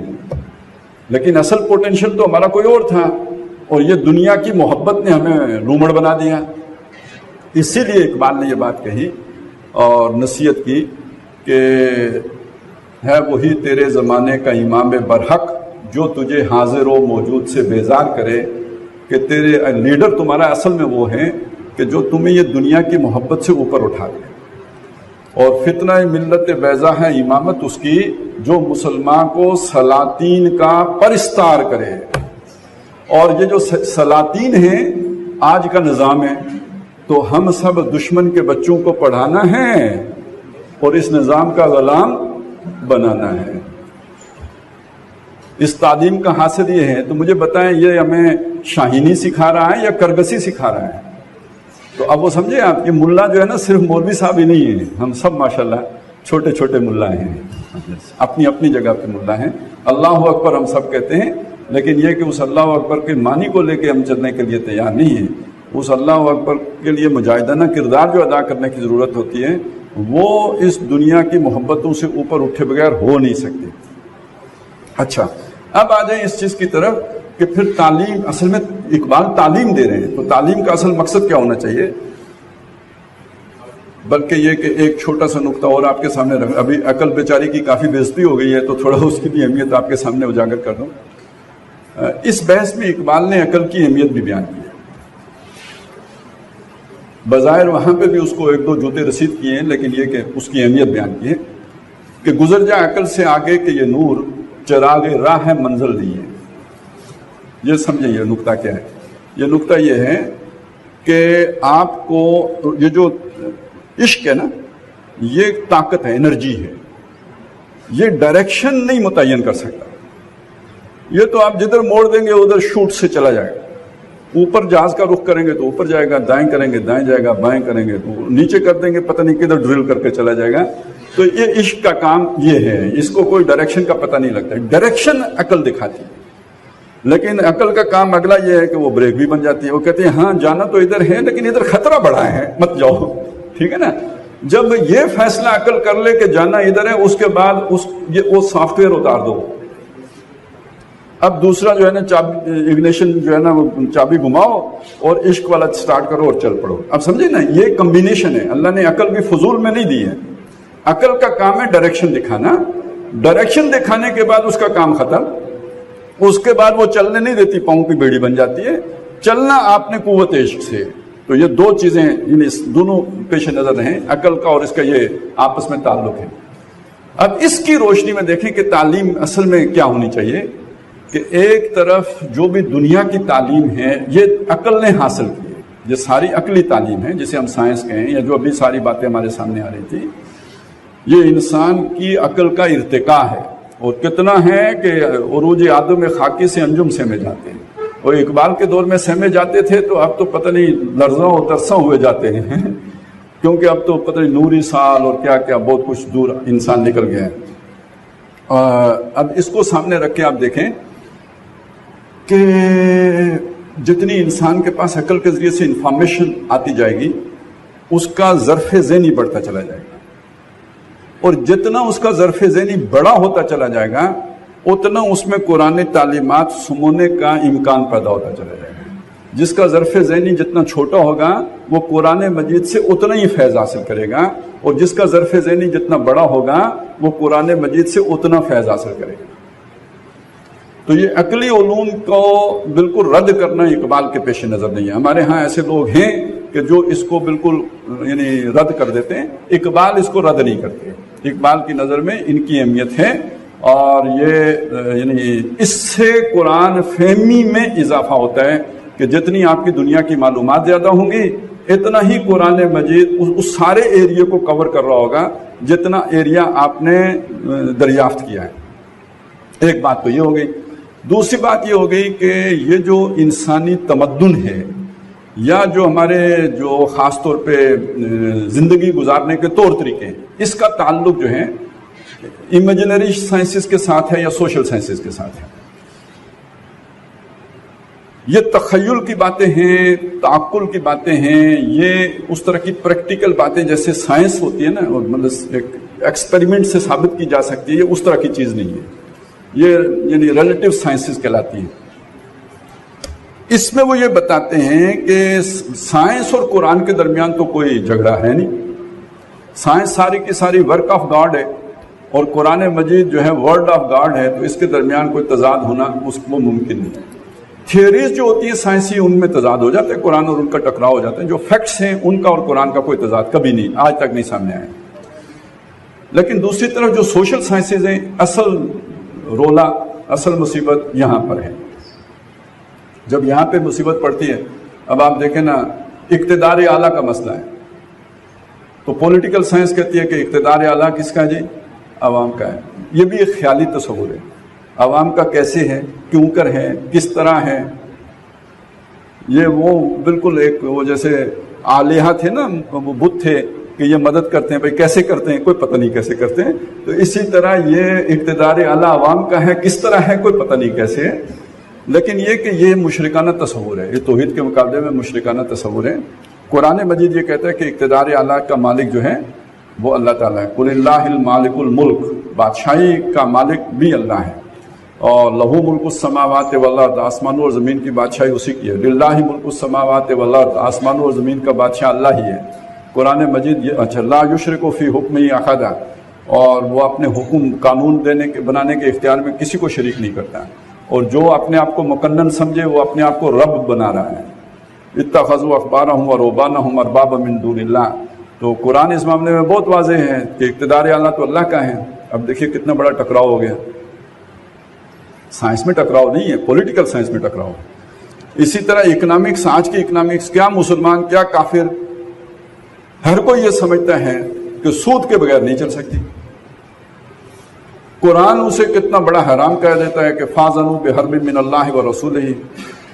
لیکن اصل پوٹینشیل تو ہمارا کوئی اور تھا، اور یہ دنیا کی محبت نے ہمیں لومڑ بنا دیا. اسی لیے اقبال نے یہ بات کہی اور نصیحت کی کہ ہے وہی تیرے زمانے کا امام برحق جو تجھے حاضر و موجود سے بیزار کرے. کہ تیرے لیڈر تمہارا اصل میں وہ ہیں کہ جو تمہیں یہ دنیا کی محبت سے اوپر اٹھا دے. اور فتنہ ملت بیضا ہے امامت اس کی جو مسلمان کو سلاطین کا پرستار کرے. اور یہ جو سلاطین ہیں آج کا نظام ہے تو ہم سب دشمن کے بچوں کو پڑھانا ہے اور اس نظام کا غلام بنانا ہے. اس تعلیم کا حاصل یہ ہے. تو مجھے بتائیں یہ ہمیں شاہینی سکھا رہا ہے یا کرگسی سکھا رہا ہے؟ تو اب وہ سمجھے آپ، یہ ملا جو ہے نا صرف مولوی صاحب ہی نہیں ہیں، ہم سب ماشاءاللہ چھوٹے چھوٹے ملا ہیں، اپنی اپنی جگہ پہ ملا ہیں. اللہ اکبر ہم سب کہتے ہیں، لیکن یہ کہ اس اللہ اکبر کے معنی کو لے کے ہم چلنے کے لیے تیار نہیں ہیں. اس اللہ اکبر کے لیے مجاہدانہ کردار جو ادا کرنے کی ضرورت ہوتی ہے وہ اس دنیا کی محبتوں سے اوپر اٹھے بغیر ہو نہیں سکتی. اچھا، اب آ جائیں اس چیز کی طرف کہ پھر تعلیم، اصل میں اقبال تعلیم دے رہے ہیں، تو تعلیم کا اصل مقصد کیا ہونا چاہیے؟ بلکہ یہ کہ ایک چھوٹا سا نقطہ اور آپ کے سامنے رکھ، ابھی عقل بیچاری کی کافی بےعزتی ہو گئی ہے تو تھوڑا اس کی بھی اہمیت آپ کے سامنے اجاگر کر دوں. اس بحث میں اقبال نے عقل کی اہمیت بھی بیان کی ہے. بظاہر وہاں پہ بھی اس کو ایک دو جوتے رسید کیے ہیں، لیکن یہ کہ اس کی اہمیت بیان کی ہے کہ گزر جا عقل سے آگے کہ یہ نور چراغ راہ ہے منزل نہیں ہے. یہ سمجھیں یہ نقطہ کیا ہے. یہ نقطہ یہ ہے کہ آپ کو یہ جو عشق ہے نا، یہ طاقت ہے، انرجی ہے، یہ ڈائریکشن نہیں متعین کر سکتا. یہ تو آپ جدھر موڑ دیں گے ادھر شوٹ سے چلا جائے گا. اوپر جہاز کا رخ کریں گے تو اوپر جائے گا، دائیں کریں گے دائیں جائے گا، بائیں کریں گے تو نیچے کر دیں گے پتہ نہیں کدھر ڈرل کر کے چلا جائے گا. تو یہ عشق کا کام یہ ہے، اس کو کوئی ڈائریکشن کا پتہ نہیں لگتا. ڈائریکشن عقل دکھاتی ہے، لیکن عقل کا کام اگلا یہ ہے کہ وہ بریک بھی بن جاتی ہے. وہ کہتے ہیں ہاں جانا تو ادھر ہے لیکن ادھر خطرہ بڑا ہے، مت جاؤ. ٹھیک ہے نا. جب یہ فیصلہ عقل کر لے کہ جانا ادھر ہے، اس کے بعد وہ سافٹ ویئر اتار دو. اب دوسرا جو ہے نا اگنیشن جو ہے نا وہ چابی گھماؤ اور عشق والا سٹارٹ کرو اور چل پڑو. اب سمجھے نا، یہ کمبینیشن ہے. اللہ نے عقل بھی فضول میں نہیں دی ہے. عقل کا کام ہے ڈائریکشن دکھانا. ڈائریکشن دکھانے کے بعد اس کا کام ختم. اس کے بعد وہ چلنے نہیں دیتی، پاؤں کی بیڑی بن جاتی ہے. چلنا آپ نے قوت عشق سے. تو یہ دو چیزیں یعنی دونوں پیش نظر رہیں، عقل کا اور اس کا یہ آپس میں تعلق ہے. اب اس کی روشنی میں دیکھیں کہ تعلیم اصل میں کیا ہونی چاہیے. کہ ایک طرف جو بھی دنیا کی تعلیم ہے یہ عقل نے حاصل کی ہے، یہ ساری عقلی تعلیم ہے جسے ہم سائنس کہیں، یا جو ابھی ساری باتیں ہمارے سامنے آ رہی تھی، یہ انسان کی عقل کا ارتقاء ہے. اور کتنا ہے کہ عروج آدم خاکی سے انجم سمے جاتے ہیں. اور اقبال کے دور میں سمے جاتے تھے تو اب تو پتہ نہیں لرزاں اور ترساں ہوئے جاتے ہیں کیونکہ اب تو پتہ نہیں نوری سال اور کیا کیا بہت کچھ دور انسان نکل گیا ہے. اب اس کو سامنے رکھ کے آپ دیکھیں کہ جتنی انسان کے پاس عقل کے ذریعے سے انفارمیشن آتی جائے گی اس کا ظرف ذہنی بڑھتا چلا جائے گا. اور جتنا اس کا ظرف ذہنی بڑا ہوتا چلا جائے گا اتنا اس میں قرآن تعلیمات سمونے کا امکان پیدا ہوتا چلا جائے گا. جس کا ظرف ذہنی جتنا چھوٹا ہوگا وہ قرآن مجید سے اتنا ہی فیض حاصل کرے گا، اور جس کا ظرف ذہنی جتنا بڑا ہوگا وہ قرآن مجید سے اتنا فیض حاصل کرے گا. تو یہ عقلی علوم کو بالکل رد کرنا اقبال کے پیش نظر نہیں ہے. ہمارے ہاں ایسے لوگ ہیں کہ جو اس کو بالکل یعنی رد کر دیتے ہیں. اقبال اس کو رد نہیں کرتے. اقبال کی نظر میں ان کی اہمیت ہے، اور یہ یعنی اس سے قرآن فہمی میں اضافہ ہوتا ہے کہ جتنی آپ کی دنیا کی معلومات زیادہ ہوں گی اتنا ہی قرآن مجید اس سارے ایریے کو کور کر رہا ہوگا جتنا ایریا آپ نے دریافت کیا ہے. ایک بات تو یہ ہو گئی. دوسری بات یہ ہو گئی کہ یہ جو انسانی تمدن ہے یا جو ہمارے جو خاص طور پہ زندگی گزارنے کے طور طریقے ہیں، اس کا تعلق جو ہے امیجنری سائنسز کے ساتھ ہے یا سوشل سائنسز کے ساتھ ہے. یہ تخیل کی باتیں ہیں، تعقل کی باتیں ہیں، یہ اس طرح کی پریکٹیکل باتیں جیسے سائنس ہوتی ہے نا، مطلب ایک ایکسپیریمنٹ سے ثابت کی جا سکتی ہے، یہ اس طرح کی چیز نہیں ہے. یہ یعنی ریلیٹیو سائنسز کہلاتی ہیں. اس میں وہ یہ بتاتے ہیں کہ سائنس اور قرآن کے درمیان تو کوئی جھگڑا ہے نہیں. سائنس ساری کی ساری ورک آف گاڈ ہے اور قرآن مجید جو ہے ورڈ آف گاڈ ہے، تو اس کے درمیان کوئی تضاد ہونا اس کو ممکن نہیں ہے. تھیوریز جو ہوتی ہیں سائنسی ان میں تضاد ہو جاتے ہیں، قرآن اور ان کا ٹکراؤ ہو جاتے ہیں. جو فیکٹس ہیں ان کا اور قرآن کا کوئی تضاد کبھی نہیں، آج تک نہیں سامنے آیا. لیکن دوسری طرف جو سوشل سائنسز ہیں، اصل رولا، اصل مصیبت یہاں پر ہے. جب یہاں پہ مصیبت پڑتی ہے اب آپ دیکھیں نا اقتدار اعلیٰ کا مسئلہ ہے تو پولیٹیکل سائنس کہتی ہے کہ اقتدار اعلیٰ کس کا جی؟ عوام کا ہے. یہ بھی ایک خیالی تصور ہے. عوام کا کیسے ہے، کیوں کر ہے، کس طرح ہے. یہ وہ بالکل ایک وہ جیسے آلیہ تھے نا، وہ بت تھے کہ یہ مدد کرتے ہیں، بھائی کیسے کرتے ہیں کوئی پتہ نہیں کیسے کرتے ہیں. تو اسی طرح یہ اقتدار اعلیٰ عوام کا ہے، کس طرح ہے کوئی پتہ نہیں کیسے ہے. لیکن یہ کہ یہ مشرکانہ تصور ہے، یہ توحید کے مقابلے میں مشرکانہ تصور ہے. قرآن مجید یہ کہتا ہے کہ اقتدار اعلیٰ کا مالک جو ہے وہ اللہ تعالیٰ ہے. قل اللہ المالک الملک، بادشاہی کا مالک بھی اللہ ہے. اور لہو ملک السماوات والارض، آسمانوں اور زمین کی بادشاہی اسی کی ہے. للہ ملک السماوات والارض، آسمانوں اور زمین کا بادشاہ اللہ ہی ہے. قرآن مجید یہ اچھا لا یشرک فی حکمہ احدا، اور وہ اپنے حکم قانون بنانے کے اختیار میں کسی کو شریک نہیں کرتا. اور جو اپنے آپ کو مکنن سمجھے وہ اپنے آپ کو رب بنا رہا ہے. اتخذوا احبارهم ورهبانهم اربابا من دون اللہ. تو قرآن اس معاملے میں بہت واضح ہے کہ اقتدار اعلیٰ تو اللہ کا ہے. اب دیکھیے کتنا بڑا ٹکراؤ ہو گیا. سائنس میں ٹکراؤ نہیں ہے، پولیٹیکل سائنس میں ٹکراؤ. اسی طرح اکنامکس، آج کی اکنامکس، کیا مسلمان کیا کافر، ہر کوئی یہ سمجھتا ہے کہ سود کے بغیر نہیں چل سکتی. قرآن اسے کتنا بڑا حرام کہہ دیتا ہے کہ فاذنوا بحرب من اللہ ورسولہ.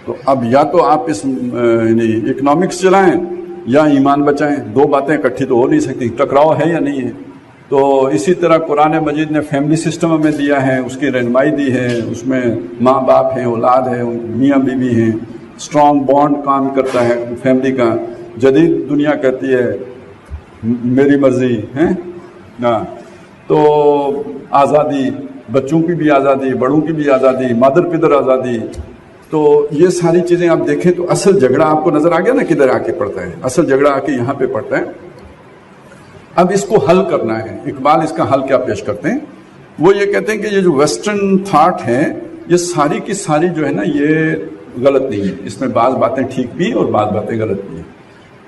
تو اب یا تو آپ اس اکنامکس چلائیں یا ایمان بچائیں، دو باتیں اکٹھی تو ہو نہیں سکتی. ٹکراؤ ہے یا نہیں ہے. تو اسی طرح قرآن مجید نے فیملی سسٹم ہمیں دیا ہے، اس کی رہنمائی دی ہے. اس میں ماں باپ ہیں، اولاد ہے، میاں بیوی ہیں، اسٹرانگ بانڈ کام کرتا ہے فیملی کا. جدید دنیا کہتی ہے میری مرضی ہے نا. تو آزادی، بچوں کی بھی آزادی، بڑوں کی بھی آزادی، مادر پدر آزادی. تو یہ ساری چیزیں آپ دیکھیں تو اصل جھگڑا آپ کو نظر آ گیا نا کدھر آ کے پڑتا ہے. اصل جھگڑا آ کے یہاں پہ پڑتا ہے. اب اس کو حل کرنا ہے. اقبال اس کا حل کیا پیش کرتے ہیں؟ وہ یہ کہتے ہیں کہ یہ جو ویسٹرن تھاٹ ہے یہ ساری کی ساری جو ہے نا یہ غلط نہیں ہے. اس میں بعض باتیں ٹھیک بھی اور بعض باتیں غلط بھی ہیں.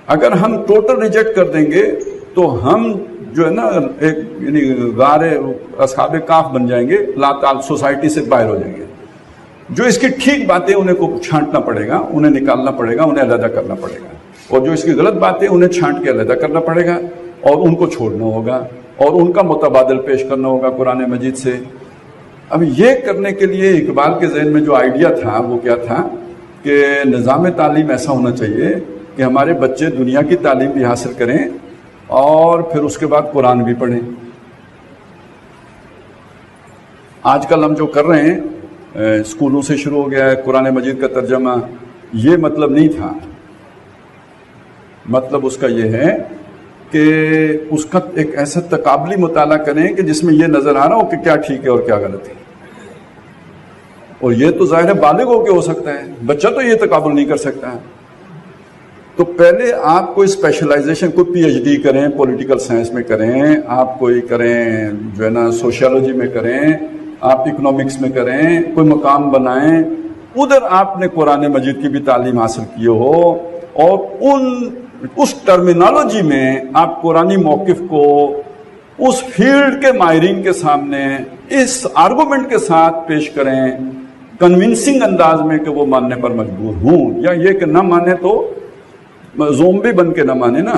اگر ہم ٹوٹل ریجیکٹ کر دیں گے تو ہم جو ہے نا ایک یعنی غار اصحاب کہف بن جائیں گے، لا تعال سوسائٹی سے باہر ہو جائیں گے. جو اس کی ٹھیک باتیں انہیں کو چھانٹنا پڑے گا، انہیں نکالنا پڑے گا، انہیں علیحدہ کرنا پڑے گا. اور جو اس کی غلط باتیں انہیں چھانٹ کے علیحدہ کرنا پڑے گا اور ان کو چھوڑنا ہوگا اور ان کا متبادل پیش کرنا ہوگا قرآن مجید سے. اب یہ کرنے کے لیے اقبال کے ذہن میں جو آئیڈیا تھا وہ کیا تھا کہ نظام تعلیم ایسا ہونا چاہیے کہ ہمارے بچے دنیا کی تعلیم بھی حاصل کریں اور پھر اس کے بعد قرآن بھی پڑھیں. آج کل ہم جو کر رہے ہیں اسکولوں سے شروع ہو گیا ہے قرآن مجید کا ترجمہ. یہ مطلب نہیں تھا. مطلب اس کا یہ ہے کہ اس کا ایک ایسا تقابلی مطالعہ کریں کہ جس میں یہ نظر آ رہا ہو کہ کیا ٹھیک ہے اور کیا غلط ہے. اور یہ تو ظاہر ہے بالغ ہو کے ہو سکتا ہے، بچہ تو یہ تقابل نہیں کر سکتا. تو پہلے آپ کوئی اسپیشلائزیشن، کوئی پی ایچ ڈی کریں پولیٹیکل سائنس میں کریں، آپ کوئی کریں جو ہے نا سوشیالوجی میں کریں، آپ اکنامکس میں کریں، کوئی مقام بنائیں، ادھر آپ نے قرآن مجید کی بھی تعلیم حاصل کی ہو اور اس ٹرمینالوجی میں آپ قرآنی موقف کو اس فیلڈ کے ماہرین کے سامنے اس آرگومنٹ کے ساتھ پیش کریں کنونسنگ انداز میں کہ وہ ماننے پر مجبور ہوں، یا یہ کہ نہ مانے تو زومبی بن کے نہ مانے نا،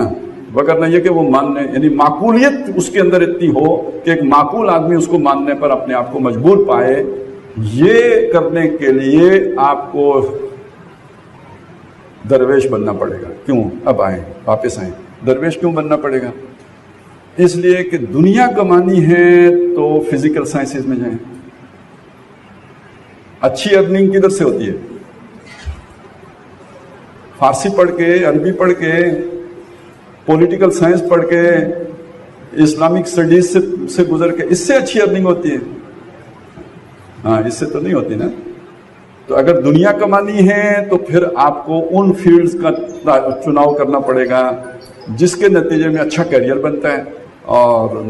وگرنہ یہ کہ وہ ماننے یعنی معقولیت اس کے اندر اتنی ہو کہ ایک معقول آدمی اس کو ماننے پر اپنے آپ کو مجبور پائے. یہ کرنے کے لیے آپ کو درویش بننا پڑے گا. کیوں؟ اب آئیں واپس آئیں. درویش کیوں بننا پڑے گا؟ اس لیے کہ دنیا کمانی ہے تو فزیکل سائنسز میں جائیں. اچھی ارننگ کدھر سے ہوتی ہے؟ فارسی پڑھ کے، عربی پڑھ کے، پولیٹیکل سائنس پڑھ کے، اسلامک اسٹڈیز سے گزر کے، اس سے اچھی ارننگ ہوتی ہے. ہاں اس سے تو نہیں ہوتی نا. تو اگر دنیا کمانی ہے تو پھر آپ کو ان فیلڈز کا چناؤ کرنا پڑے گا جس کے نتیجے میں اچھا کیریئر بنتا ہے اور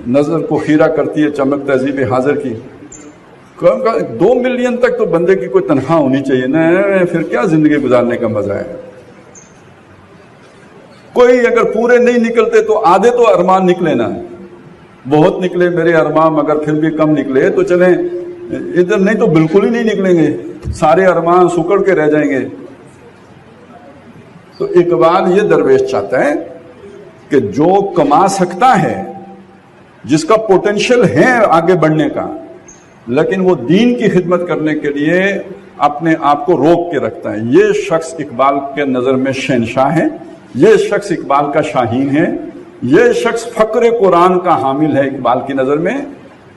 نظر کو خیرہ کرتی ہے چمک تہذیب حاضر کی. 2 ملین تک تو بندے کی کوئی تنخواہ ہونی چاہیے نا، پھر کیا زندگی گزارنے کا مزہ ہے. کوئی اگر پورے نہیں نکلتے تو آدھے تو ارمان نکلے نا. بہت نکلے میرے ارمان، مگر پھر بھی کم نکلے تو چلیں ادھر، نہیں تو بالکل ہی نہیں نکلیں گے، سارے ارمان سکڑ کے رہ جائیں گے. تو اقبال یہ درویش چاہتا ہے کہ جو کما سکتا ہے، جس کا پوٹینشل ہے آگے بڑھنے کا، لیکن وہ دین کی خدمت کرنے کے لیے اپنے آپ کو روک کے رکھتا ہے، یہ شخص اقبال کے نظر میں شہنشاہ ہے، یہ شخص اقبال کا شاہین ہے، یہ شخص فقر قرآن کا حامل ہے اقبال کی نظر میں۔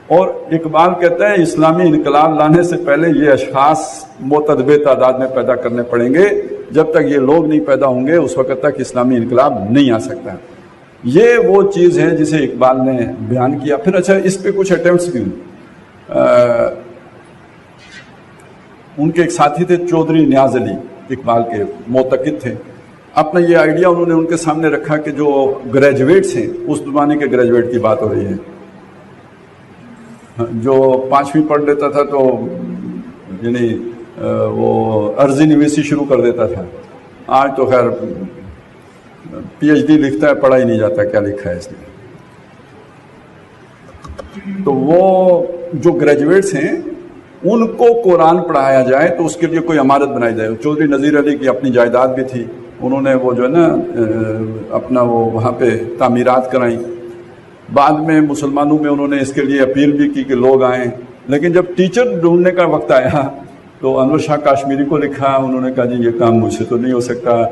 اور اقبال کہتا ہے اسلامی انقلاب لانے سے پہلے یہ اشخاص متعدد تعداد میں پیدا کرنے پڑیں گے، جب تک یہ لوگ نہیں پیدا ہوں گے اس وقت تک اسلامی انقلاب نہیں آ سکتا۔ یہ وہ چیز ہے جسے اقبال نے بیان کیا۔ پھر اچھا اس پہ کچھ اٹیمپٹس بھی ہوئے۔ ان کے ایک ساتھی تھے چودھری نیاز علی، اقبال کے معتقد تھے، اپنا یہ آئیڈیا انہوں نے ان کے سامنے رکھا کہ جو گریجویٹس ہیں، اس زمانے کے گریجویٹ کی بات ہو رہی ہے، جو 5ویں پڑھ لیتا تھا تو یعنی وہ عرضی نویسی شروع کر دیتا تھا، آج تو خیر پی ایچ ڈی لکھتا ہے، پڑھا ہی نہیں جاتا کیا لکھا ہے اس نے۔ تو وہ جو گریجویٹس ہیں ان کو قرآن پڑھایا جائے تو اس کے لیے کوئی عمارت بنائی جائے۔ چودھری نذیر علی کی اپنی جائیداد بھی تھی، انہوں نے وہ جو ہے نا اپنا وہ وہاں پہ تعمیرات کرائیں۔ بعد میں مسلمانوں میں انہوں نے اس کے لیے اپیل بھی کی کہ لوگ آئیں، لیکن جب ٹیچر ڈھونڈنے کا وقت آیا تو انور شاہ کاشمیری کو لکھا، انہوں نے کہا جی یہ کام مجھ سے تو نہیں ہو سکتا۔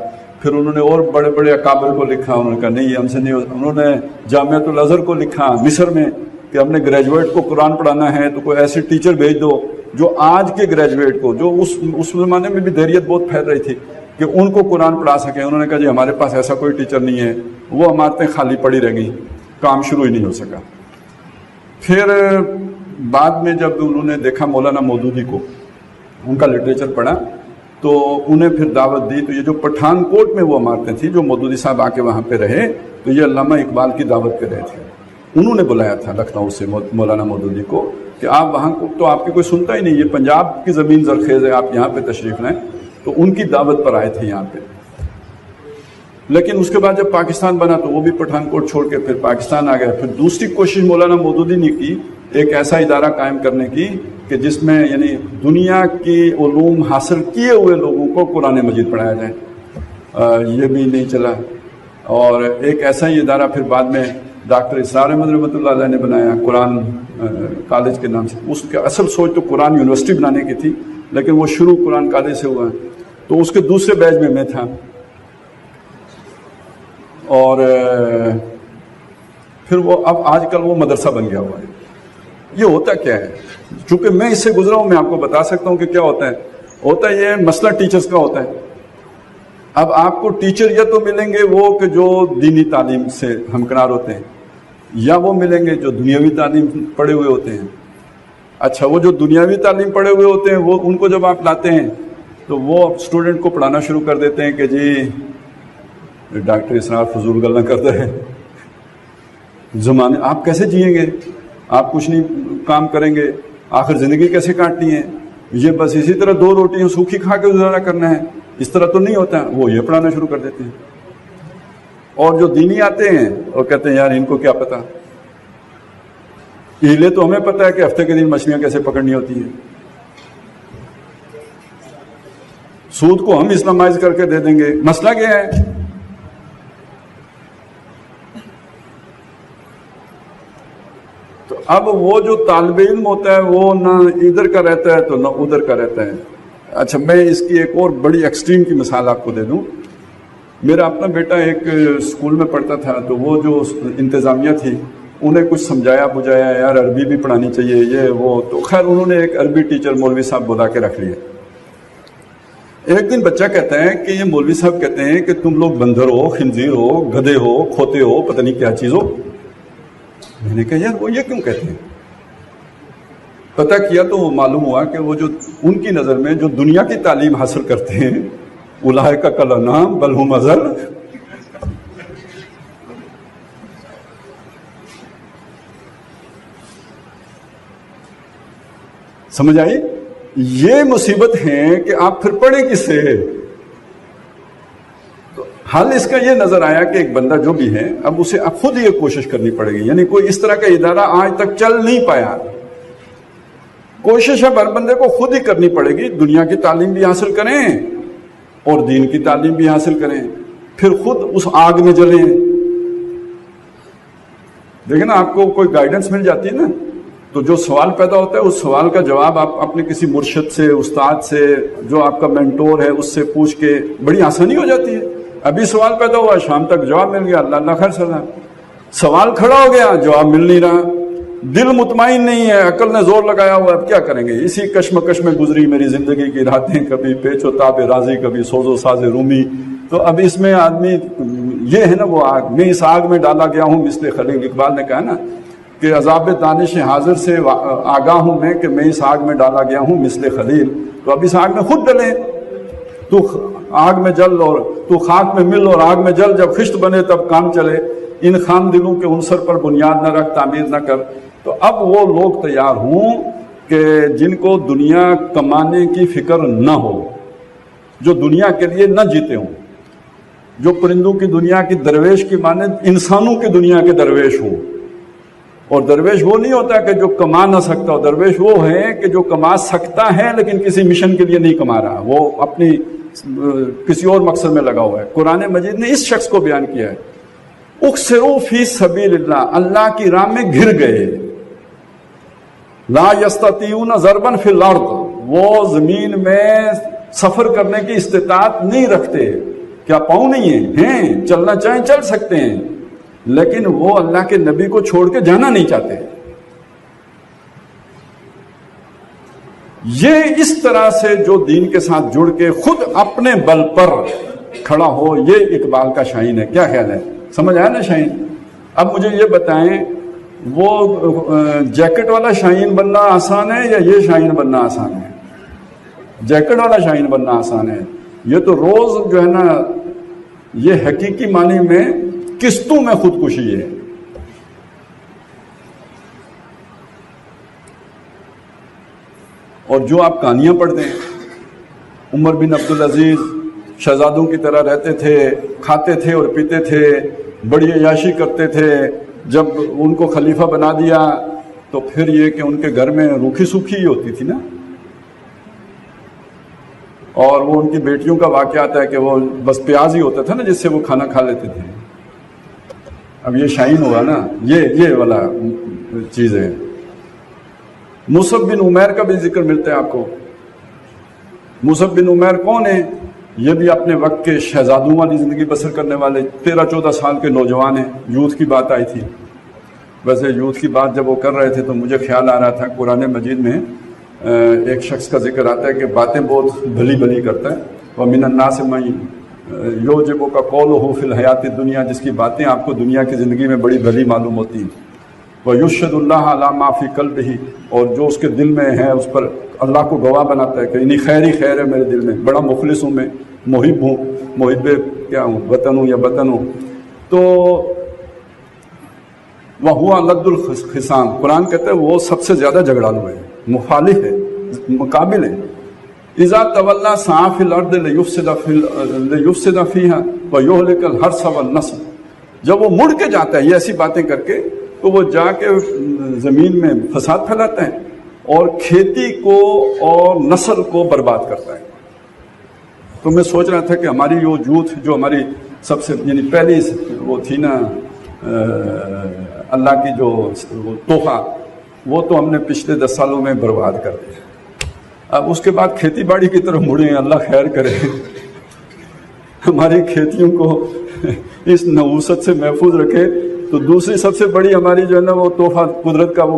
پھر انہوں نے اور بڑے بڑے اکابر کو لکھا، انہوں نے کہا نہیں ہم سے نہیں ہو۔ انہوں نے جامعۃ الازہر کو لکھا مصر میں کہ ہم نے گریجویٹ کو قرآن پڑھانا ہے تو کوئی ایسے ٹیچر بھیج دو جو آج کے گریجویٹ کو، جو اس زمانے میں بھی دیریت بہت پھیل رہی تھی، کہ ان کو قرآن پڑھا سکیں۔ انہوں نے کہا جی ہمارے پاس ایسا کوئی ٹیچر نہیں ہے، وہ عمارتیں خالی پڑی رہ گئیں، کام شروع ہی نہیں ہو سکا۔ پھر بعد میں جب انہوں نے دیکھا مولانا مودودی کو، ان کا لٹریچر پڑھا تو انہیں پھر دعوت دی۔ تو یہ جو پٹھان کوٹ میں وہ عمارتیں تھیں جو مودودی صاحب آ کے وہاں پہ رہے، تو یہ علامہ اقبال کی دعوت پہ رہے تھے۔ انہوں نے بلایا تھا لکھنؤ سے مولانا مودودی کو کہ آپ وہاں کو تو آپ کی کوئی سنتا ہی نہیں، یہ پنجاب کی زمین زرخیز ہے، آپ یہاں پہ تشریف لائیں۔ تو ان کی دعوت پر آئے تھے یہاں پہ۔ لیکن اس کے بعد جب پاکستان بنا تو وہ بھی پٹھان کوٹ چھوڑ کے پھر پاکستان آ گئے۔ پھر دوسری کوشش مولانا مودودی نے کی ایک ایسا ادارہ قائم کرنے کی کہ جس میں یعنی دنیا کی علوم حاصل کیے ہوئے لوگوں کو قرآن مجید پڑھایا جائے، یہ بھی نہیں چلا۔ اور ایک ایسا ہی ادارہ پھر بعد میں ڈاکٹر اسرار احمد رحمۃ اللہ علیہ نے بنایا قرآن کالج کے نام سے۔ اس کی اصل سوچ تو قرآن یونیورسٹی بنانے کی تھی، لیکن وہ شروع قرآن کالج سے ہوا۔ تو اس کے دوسرے بیچ میں تھا، اور پھر وہ اب آج کل وہ مدرسہ بن گیا ہوا ہے۔ یہ ہوتا کیا ہے؟ چونکہ میں اس سے گزرا ہوں، میں آپ کو بتا سکتا ہوں کہ کیا ہوتا ہے۔ ہوتا یہ مسئلہ ٹیچرز کا ہوتا ہے۔ اب آپ کو ٹیچر یا تو ملیں گے وہ کہ جو دینی تعلیم سے ہمکنار ہوتے ہیں، یا وہ ملیں گے جو دنیاوی تعلیم پڑھے ہوئے ہوتے ہیں۔ اچھا، وہ جو دنیاوی تعلیم پڑھے ہوئے ہوتے ہیں وہ ان کو جب آپ لاتے ہیں تو وہ اسٹوڈنٹ کو پڑھانا شروع کر دیتے ہیں کہ جی ڈاکٹر اسرار فضول گلا کرتا ہے، زمانے آپ کیسے جئیں گے، آپ کچھ نہیں کام کریں گے، آخر زندگی کیسے کاٹنی ہے، یہ بس اسی طرح 2 روٹیاں سوکھی کھا کے گزارا کرنا ہے، اس طرح تو نہیں ہوتا۔ وہ یہ پڑھانا شروع کر دیتے ہیں۔ اور جو دینی آتے ہیں وہ کہتے ہیں یار ان کو کیا پتا، ہیلے تو ہمیں پتا ہے کہ ہفتے کے دن مچھلیاں کیسے پکڑنی ہوتی ہیں، سود کو ہم اسلامائز کر کے دے دیں گے۔ مسئلہ کیا ہے؟ تو اب وہ جو طالب علم ہوتا ہے وہ نہ ادھر کا رہتا ہے تو نہ ادھر کا رہتا ہے۔ اچھا، میں اس کی ایک اور بڑی ایکسٹریم کی مثال آپ کو دے دوں۔ میرا اپنا بیٹا ایک اسکول میں پڑھتا تھا، تو وہ جو انتظامیہ تھی انہیں کچھ سمجھایا بجھایا، یار عربی بھی پڑھانی چاہیے یہ وہ، تو خیر انہوں نے ایک عربی ٹیچر مولوی صاحب بلا کے رکھ لیا۔ ایک دن بچہ کہتا ہے کہ یہ مولوی صاحب کہتے ہیں کہ تم لوگ بندر ہو، خنزیر ہو، گدھے ہو، کھوتے ہو، پتہ نہیں کیا چیز ہو۔ میں نے کہا یار وہ یہ کیوں کہتے ہیں؟ پتہ کیا تو وہ معلوم ہوا کہ وہ جو ان کی نظر میں جو دنیا کی تعلیم حاصل کرتے ہیں اولئک کالانعام بل ھم اضل۔ سمجھ آئی؟ یہ مصیبت ہے کہ آپ پھر پڑھیں کس سے؟ تو حل اس کا یہ نظر آیا کہ ایک بندہ جو بھی ہے اب اسے اب خود یہ کوشش کرنی پڑے گی، یعنی کوئی اس طرح کا ادارہ آج تک چل نہیں پایا۔ کوشش اب ہر بندے کو خود ہی کرنی پڑے گی، دنیا کی تعلیم بھی حاصل کریں اور دین کی تعلیم بھی حاصل کریں۔ پھر خود اس آگ میں جلیں. دیکھیں نا آپ کو کوئی گائیڈنس مل جاتی ہے نا تو جو سوال پیدا ہوتا ہے اس سوال کا جواب آپ اپنے کسی مرشد سے, استاد سے, جو آپ کا مینٹور ہے اس سے پوچھ کے بڑی آسانی ہو جاتی ہے. ابھی سوال پیدا ہوا, شام تک جواب مل گیا, اللہ اللہ خیر سلام. سوال کھڑا ہو گیا, جواب مل نہیں رہا, دل مطمئن نہیں ہے, عقل نے زور لگایا ہوا, اب کیا کریں گے؟ اسی کشمکش میں گزری میری زندگی کی راتیں, کبھی پیچ و تاب راضی, کبھی سوز و ساز رومی. تو اب اس میں آدمی, یہ ہے نا وہ آگ, میں اس آگ میں ڈالا گیا ہوں. مثل خلیل اقبال نے کہا نا کہ عذاب دانش حاضر سے آگاہ ہوں میں کہ میں اس آگ میں ڈالا گیا ہوں مثل خلیل. تو اب اس آگ میں خود ڈلے, تو آگ میں جل اور تو خاک میں مل اور آگ میں جل, جب خشت بنے تب کام چلے. ان خام دلوں کے عنصر پر بنیاد نہ رکھ, تعمیر نہ کر. تو اب وہ لوگ تیار ہوں کہ جن کو دنیا کمانے کی فکر نہ ہو, جو دنیا کے لیے نہ جیتے ہوں, جو پرندوں کی دنیا کی درویش کی مانند انسانوں کی دنیا کے درویش ہوں. اور درویش وہ نہیں ہوتا کہ جو کما نہ سکتا ہو, درویش وہ ہے کہ جو کما سکتا ہے لیکن کسی مشن کے لیے نہیں کما رہا, وہ اپنی کسی اور مقصد میں لگا ہوا ہے. قرآن مجید نے اس شخص کو بیان کیا ہے, اکسروا فی سبیل اللہ, اللہ کی راہ میں گر گئے. لا یستطیعون ضربا فی الارض, وہ زمین میں سفر کرنے کی استطاعت نہیں رکھتے. کیا پاؤں نہیں ہیں, چلنا چاہیں چل سکتے ہیں, لیکن وہ اللہ کے نبی کو چھوڑ کے جانا نہیں چاہتے. یہ اس طرح سے جو دین کے ساتھ جڑ کے خود اپنے بل پر کھڑا ہو, یہ اقبال کا شاہین ہے. کیا خیال ہے, سمجھ آیا نا شاہین؟ اب مجھے یہ بتائیں, وہ جیکٹ والا شاہین بننا آسان ہے یا یہ شاہین بننا آسان ہے؟ جیکٹ والا شاہین بننا آسان ہے. یہ تو روز جو ہے نا, یہ حقیقی معنی میں قسطوں میں خودکشی ہے. اور جو آپ کہانیاں پڑھتے ہیں, عمر بن عبدالعزیز شہزادوں کی طرح رہتے تھے, کھاتے تھے اور پیتے تھے, بڑی عیاشی کرتے تھے. جب ان کو خلیفہ بنا دیا تو پھر یہ کہ ان کے گھر میں روکھی سوکھی ہی ہوتی تھی نا. اور وہ ان کی بیٹیوں کا واقعہ آتا ہے کہ وہ بس پیاز ہی ہوتا تھا نا جس سے وہ کھانا کھا لیتے تھے. اب یہ شاہین ہوا نا, یہ والا چیز ہے. مصعب بن عمیر کا بھی ذکر ملتا ہے آپ کو. مصعب بن عمیر کون ہے؟ یہ بھی اپنے وقت کے شہزادوں والی زندگی بسر کرنے والے 13-14 سال کے نوجوان ہیں. یوتھ کی بات آئی تھی. ویسے یوتھ کی بات جب وہ کر رہے تھے تو مجھے خیال آ رہا تھا, قرآن مجید میں ایک شخص کا ذکر آتا ہے کہ باتیں بہت بھلی بھلی کرتا ہے. وَمِنَ النَّاسِ مَن يُعْجِبُكَ قَوْلُهُ فِي الْحَيَاةِ الدُّنْيَا, جس کی باتیں آپ کو دنیا کی زندگی میں بڑی بھلی معلوم ہوتی ہیں. وَيُشْهِدُ اللَّهَ عَلَىٰ مَا فِي قَلْبِهِ, اور جو اس کے دل میں ہے اس پر اللہ کو گواہ بناتا ہے کہ انہی خیر ہی خیر ہے میرے دل میں, بڑا مخلص ہوں میں, محب ہوں, محب کیا ہوں, وطن ہوں یا بطن ہوں. تو وَهُوَ لَدُّ الْخِصَامِ, قرآن کہتا ہے وہ سب سے زیادہ جھگڑالو ہے, مخالف ہے, مقابل ہے. اِذَا تَوَلَّىٰ سَعَىٰ فِي الْأَرْضِ لِيُفْسِدَ فِيهَا وَيُهْلِكَ الْحَرْثَ وَالنَّسْلَ, جب وہ مڑ کے جاتا ہے یہ ایسی باتیں کر کے تو وہ جا کے زمین میں فساد پھیلاتا ہے اور کھیتی کو اور نسل کو برباد کرتا ہے. تو میں سوچ رہا تھا کہ ہماری وہ یوتھ جو ہماری سب سے یعنی پہلی وہ تھی نا اللہ کی جو تحفہ, وہ تو ہم نے پچھلے 10 سالوں میں برباد کر دیا. اب اس کے بعد کھیتی باڑی کی طرف مڑے ہیں, اللہ خیر کرے, ہماری کھیتیوں کو اس نحوست سے محفوظ رکھے. تو دوسری سب سے بڑی ہماری جو ہے نا وہ تحفہ قدرت کا وہ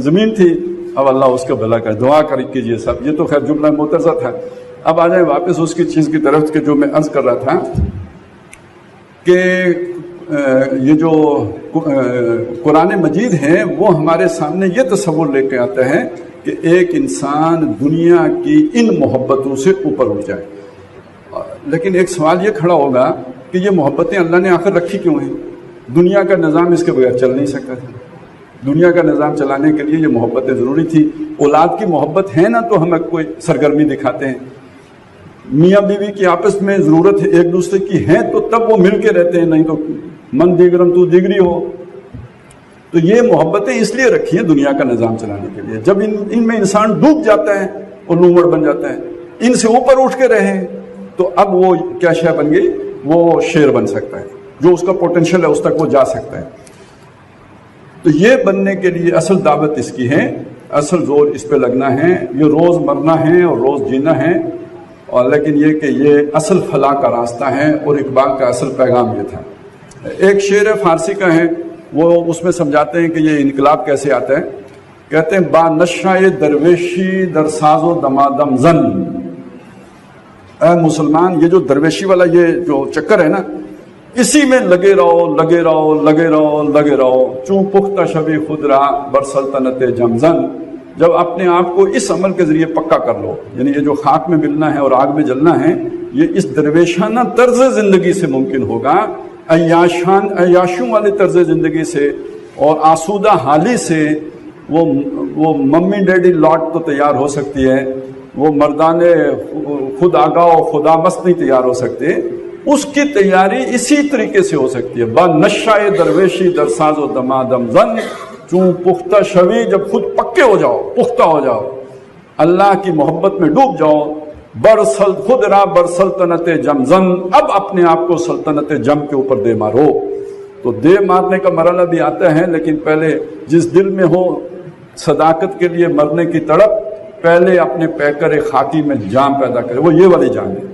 زمین تھی. اب اللہ اس کا بھلا کرے, دعا کیجیے سب. یہ تو خیر جملہ متضع تھا. اب آ جائیں واپس اس کی چیز کی طرف کہ جو میں عرض کر رہا تھا کہ یہ جو قرآن مجید ہے وہ ہمارے سامنے یہ تصور لے کے آتا ہے کہ ایک انسان دنیا کی ان محبتوں سے اوپر اٹھ جائے. لیکن ایک سوال یہ کھڑا ہوگا کہ یہ محبتیں اللہ نے آخر رکھی کیوں ہیں؟ دنیا کا نظام اس کے بغیر چل نہیں سکتا تھا. دنیا کا نظام چلانے کے لیے یہ محبتیں ضروری تھی. اولاد کی محبت ہے نا تو ہمیں کوئی سرگرمی دکھاتے ہیں. میاں بیوی کی آپس میں ضرورت ہے ایک دوسرے کی ہے تو تب وہ مل کے رہتے ہیں, نہیں تو من دیگرم تو دیگری ہو. تو یہ محبتیں اس لیے رکھی ہیں دنیا کا نظام چلانے کے لیے. جب ان میں انسان ڈوب جاتا ہے اور لومڑ بن جاتا ہے, ان سے اوپر اٹھ کے رہے تو اب وہ کیا شے بن گئی؟ وہ شیر بن سکتا ہے، جو اس کا پوٹینشیل ہے اس تک وہ جا سکتا ہے۔ تو یہ بننے کے لیے اصل دعوت اس کی ہے، اصل زور اس پہ لگنا ہے، یہ روز مرنا ہے اور روز جینا ہے، اور لیکن یہ کہ یہ اصل فلاح کا راستہ ہے، اور اقبال کا اصل پیغام یہ تھا۔ ایک شعر فارسی کا ہے، وہ اس میں سمجھاتے ہیں کہ یہ انقلاب کیسے آتا ہے۔ کہتے ہیں با نشۂ درویشی در ساز و دمادم زن، اے مسلمان یہ جو درویشی والا یہ جو چکر ہے نا، اسی میں لگے رہو لگے رہو لگے رہو لگے رہو، چوں پختہ شبی خود را بر سلطنت جمزن، جب اپنے آپ کو اس عمل کے ذریعے پکا کر لو، یعنی یہ جو خاک میں ملنا ہے اور آگ میں جلنا ہے، یہ اس درویشانہ طرز زندگی سے ممکن ہوگا، عیاشوں والے طرز زندگی سے اور آسودہ حالی سے وہ ممی ڈیڈی لاٹ تو تیار ہو سکتی ہے، وہ مردان خود آگاہ و خدا مست نہیں تیار ہو سکتے، اس کی تیاری اسی طریقے سے ہو سکتی ہے۔ با نشۂ درویشی در ساز و دمادم زن، چون پختہ شوی، جب خود پکے ہو جاؤ، پختہ ہو جاؤ، اللہ کی محبت میں ڈوب جاؤ، خود را بر سلطنت جمزن، اب اپنے آپ کو سلطنت جم کے اوپر دے مارو۔ تو دے مارنے کا مرحلہ بھی آتا ہے، لیکن پہلے جس دل میں ہو صداقت کے لیے مرنے کی تڑپ، پہلے اپنے پیکر خاکی میں جان پیدا کرے، وہ یہ والی جان ہے۔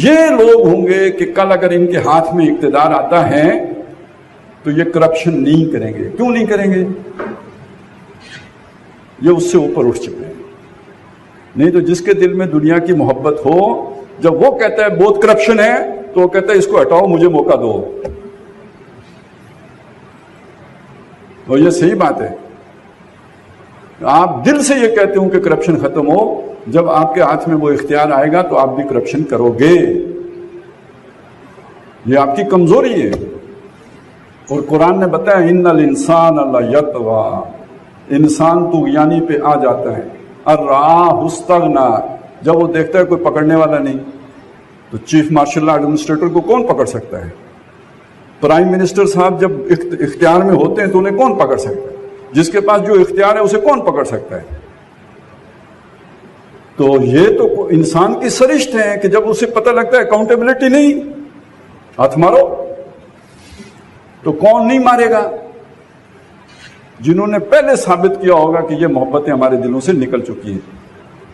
یہ لوگ ہوں گے کہ کل اگر ان کے ہاتھ میں اقتدار آتا ہے تو یہ کرپشن نہیں کریں گے۔ کیوں نہیں کریں گے؟ یہ اس سے اوپر اٹھ چکے ہیں۔ نہیں تو جس کے دل میں دنیا کی محبت ہو، جب وہ کہتا ہے بہت کرپشن ہے تو وہ کہتا ہے اس کو ہٹاؤ، مجھے موقع دو۔ اور یہ صحیح بات ہے، آپ دل سے یہ کہتے ہوں کہ کرپشن ختم ہو، جب آپ کے ہاتھ میں وہ اختیار آئے گا تو آپ بھی کرپشن کرو گے۔ یہ آپ کی کمزوری ہے، اور قرآن نے بتایا ان الانسان لیطغی، انسان طغیانی پہ آ جاتا ہے، الرآہ استغنی، جب وہ دیکھتا ہے کوئی پکڑنے والا نہیں۔ تو چیف مارشل لا ایڈمنسٹریٹر کو کون پکڑ سکتا ہے؟ پرائم منسٹر صاحب جب اختیار میں ہوتے ہیں تو انہیں کون پکڑ سکتا ہے؟ جس کے پاس جو اختیار ہے اسے کون پکڑ سکتا ہے؟ تو یہ تو انسان کی سرشت ہے کہ جب اسے پتہ لگتا ہے اکاؤنٹیبلٹی نہیں، ہاتھ مارو، تو کون نہیں مارے گا؟ جنہوں نے پہلے ثابت کیا ہوگا کہ یہ محبتیں ہمارے دلوں سے نکل چکی ہیں۔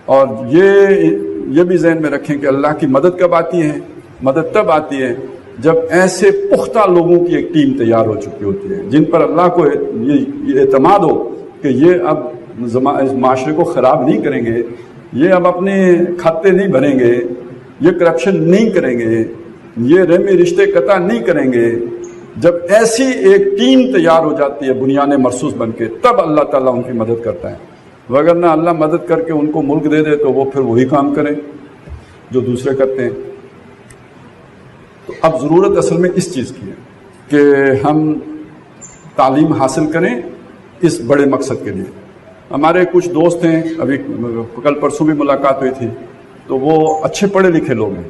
اور یہ بھی ذہن میں رکھیں کہ اللہ کی مدد کب آتی ہے؟ مدد تب آتی ہے جب ایسے پختہ لوگوں کی ایک ٹیم تیار ہو چکی ہوتی ہے، جن پر اللہ کو یہ اعتماد ہو کہ یہ اب اس معاشرے کو خراب نہیں کریں گے، یہ اب اپنے کھاتے نہیں بھریں گے، یہ کرپشن نہیں کریں گے، یہ رحمی رشتے قطع نہیں کریں گے۔ جب ایسی ایک ٹیم تیار ہو جاتی ہے بنیان مرصوص بن کے، تب اللہ تعالیٰ ان کی مدد کرتا ہے، وگرنہ اللہ مدد کر کے ان کو ملک دے دے تو وہ پھر وہی کام کریں جو دوسرے کرتے ہیں۔ تو اب ضرورت اصل میں اس چیز کی ہے کہ ہم تعلیم حاصل کریں اس بڑے مقصد کے لیے۔ ہمارے کچھ دوست ہیں، ابھی کل پرسوں بھی ملاقات ہوئی تھی، تو وہ اچھے پڑھے لکھے لوگ ہیں،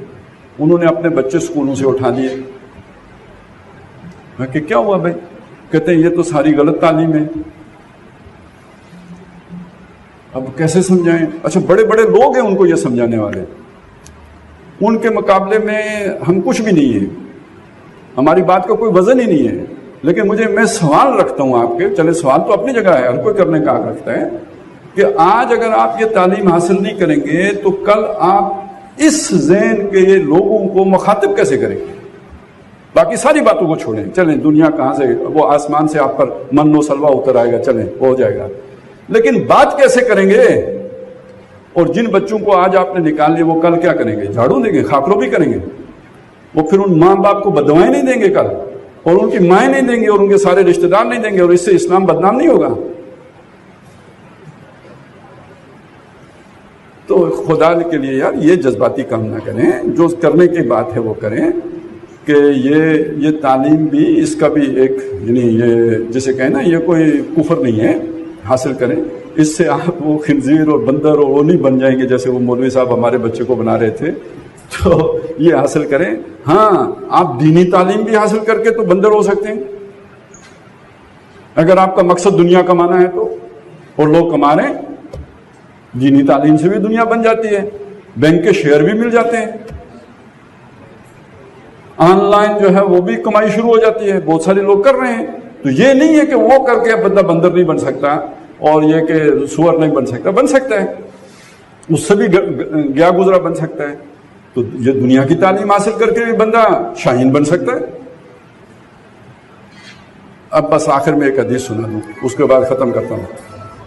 انہوں نے اپنے بچے اسکولوں سے اٹھا دیے۔ میں کہ کیا ہوا بھائی؟ کہتے ہیں یہ تو ساری غلط تعلیم ہے۔ اب کیسے سمجھائیں؟ اچھا بڑے بڑے لوگ ہیں ان کو یہ سمجھانے والے، ان کے مقابلے میں ہم کچھ بھی نہیں ہیں، ہماری بات کا کوئی وزن ہی نہیں ہے۔ لیکن میں سوال رکھتا ہوں آپ کے، چلے سوال تو اپنی جگہ ہے، ہر کوئی کرنے کا حق رکھتا ہے، کہ آج اگر آپ یہ تعلیم حاصل نہیں کریں گے تو کل آپ اس ذہن کے لوگوں کو مخاطب کیسے کریں گے؟ باقی ساری باتوں کو چھوڑیں، چلیں دنیا کہاں سے، وہ آسمان سے آپ پر من و سلوہ اتر آئے گا، چلیں ہو جائے گا، لیکن بات کیسے کریں گے؟ اور جن بچوں کو آج آپ نے نکال لیا وہ کل کیا کریں گے؟ جھاڑو دیں گے، خاکرو بھی کریں گے، وہ پھر ان ماں باپ کو بدوائیں نہیں دیں گے کل، اور ان کی مائیں نہیں دیں گے، اور ان کے سارے رشتہ دار نہیں دیں گے، اور اس سے اسلام بدنام نہیں ہوگا۔ تو خدا کے لیے یار یہ جذباتی کام نہ کریں، جو کرنے کی بات ہے وہ کریں، کہ یہ تعلیم بھی، اس کا بھی ایک یعنی یہ جسے کہیں نا یہ کوئی کفر نہیں ہے، حاصل کریں، اس سے آپ وہ خنزیر اور بندر اور وہ نہیں بن جائیں گے جیسے وہ مولوی صاحب ہمارے بچے کو بنا رہے تھے۔ تو یہ حاصل کریں۔ ہاں آپ دینی تعلیم بھی حاصل کر کے تو بندر ہو سکتے ہیں، اگر آپ کا مقصد دنیا کمانا ہے تو، اور لوگ کما رہے ہیں، دینی تعلیم سے بھی دنیا بن جاتی ہے، بینک کے شیئر بھی مل جاتے ہیں، آن لائن جو ہے وہ بھی کمائی شروع ہو جاتی ہے، بہت سارے لوگ کر رہے ہیں. تو یہ نہیں ہے کہ وہ کر کے بندہ بندر نہیں بن سکتا اور یہ کہ سور نہیں بن سکتا، بن سکتا ہے، اس سے بھی گیا گزرا بن سکتا ہے. تو یہ دنیا کی تعلیم حاصل کر کے بھی بندہ شاہین بن سکتا ہے. اب بس آخر میں ایک حدیث سنا دوں، اس کے بعد ختم کرتا ہوں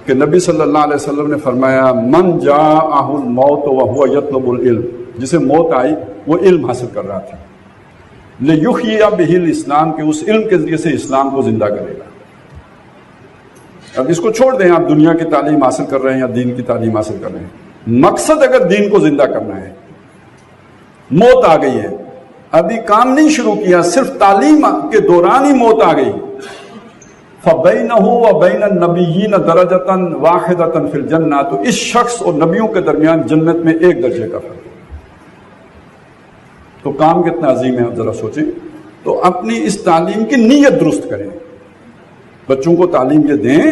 کہ نبی صلی اللہ علیہ وسلم نے فرمایا من جاءہ الموت وہو یطلب العلم، جسے موت آئی وہ علم حاصل کر رہا تھا، لیحیی بہ الاسلام، کہ اس علم کے ذریعے سے اسلام کو زندہ کرے گا. اب اس کو چھوڑ دیں، آپ دنیا کی تعلیم حاصل کر رہے ہیں یا دین کی تعلیم حاصل کر رہے ہیں، مقصد اگر دین کو زندہ کرنا ہے، موت آ گئی ہے، ابھی کام نہیں شروع کیا، صرف تعلیم کے دوران ہی موت آ گئی، فَبَيْنَهُ وَبَيْنَ النَّبِيِّينَ دَرَجَةً وَاحِدَةً فِي الْجَنَّةِ، تو اس شخص اور نبیوں کے درمیان جنت میں ایک درجے کا فرق ہے. تو کام کتنا عظیم ہے، آپ ذرا سوچیں. تو اپنی اس تعلیم کی نیت درست کریں، بچوں کو تعلیم یہ دیں،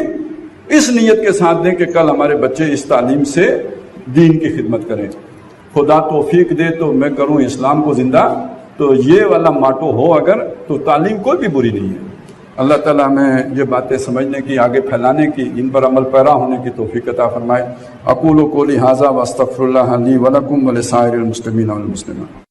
اس نیت کے ساتھ دیں کہ کل ہمارے بچے اس تعلیم سے دین کی خدمت کریں. خدا توفیق دے تو میں کروں اسلام کو زندہ، تو یہ والا ماٹو ہو اگر، تو تعلیم کوئی بھی بری نہیں ہے. اللہ تعالیٰ ہمیں یہ باتیں سمجھنے کی، آگے پھیلانے کی، ان پر عمل پیرا ہونے کی توفیق عطا فرمائے. اقول قولی ھذا واستغفر اللہ لی ولکم ولسائر المسلمین والمسلمات.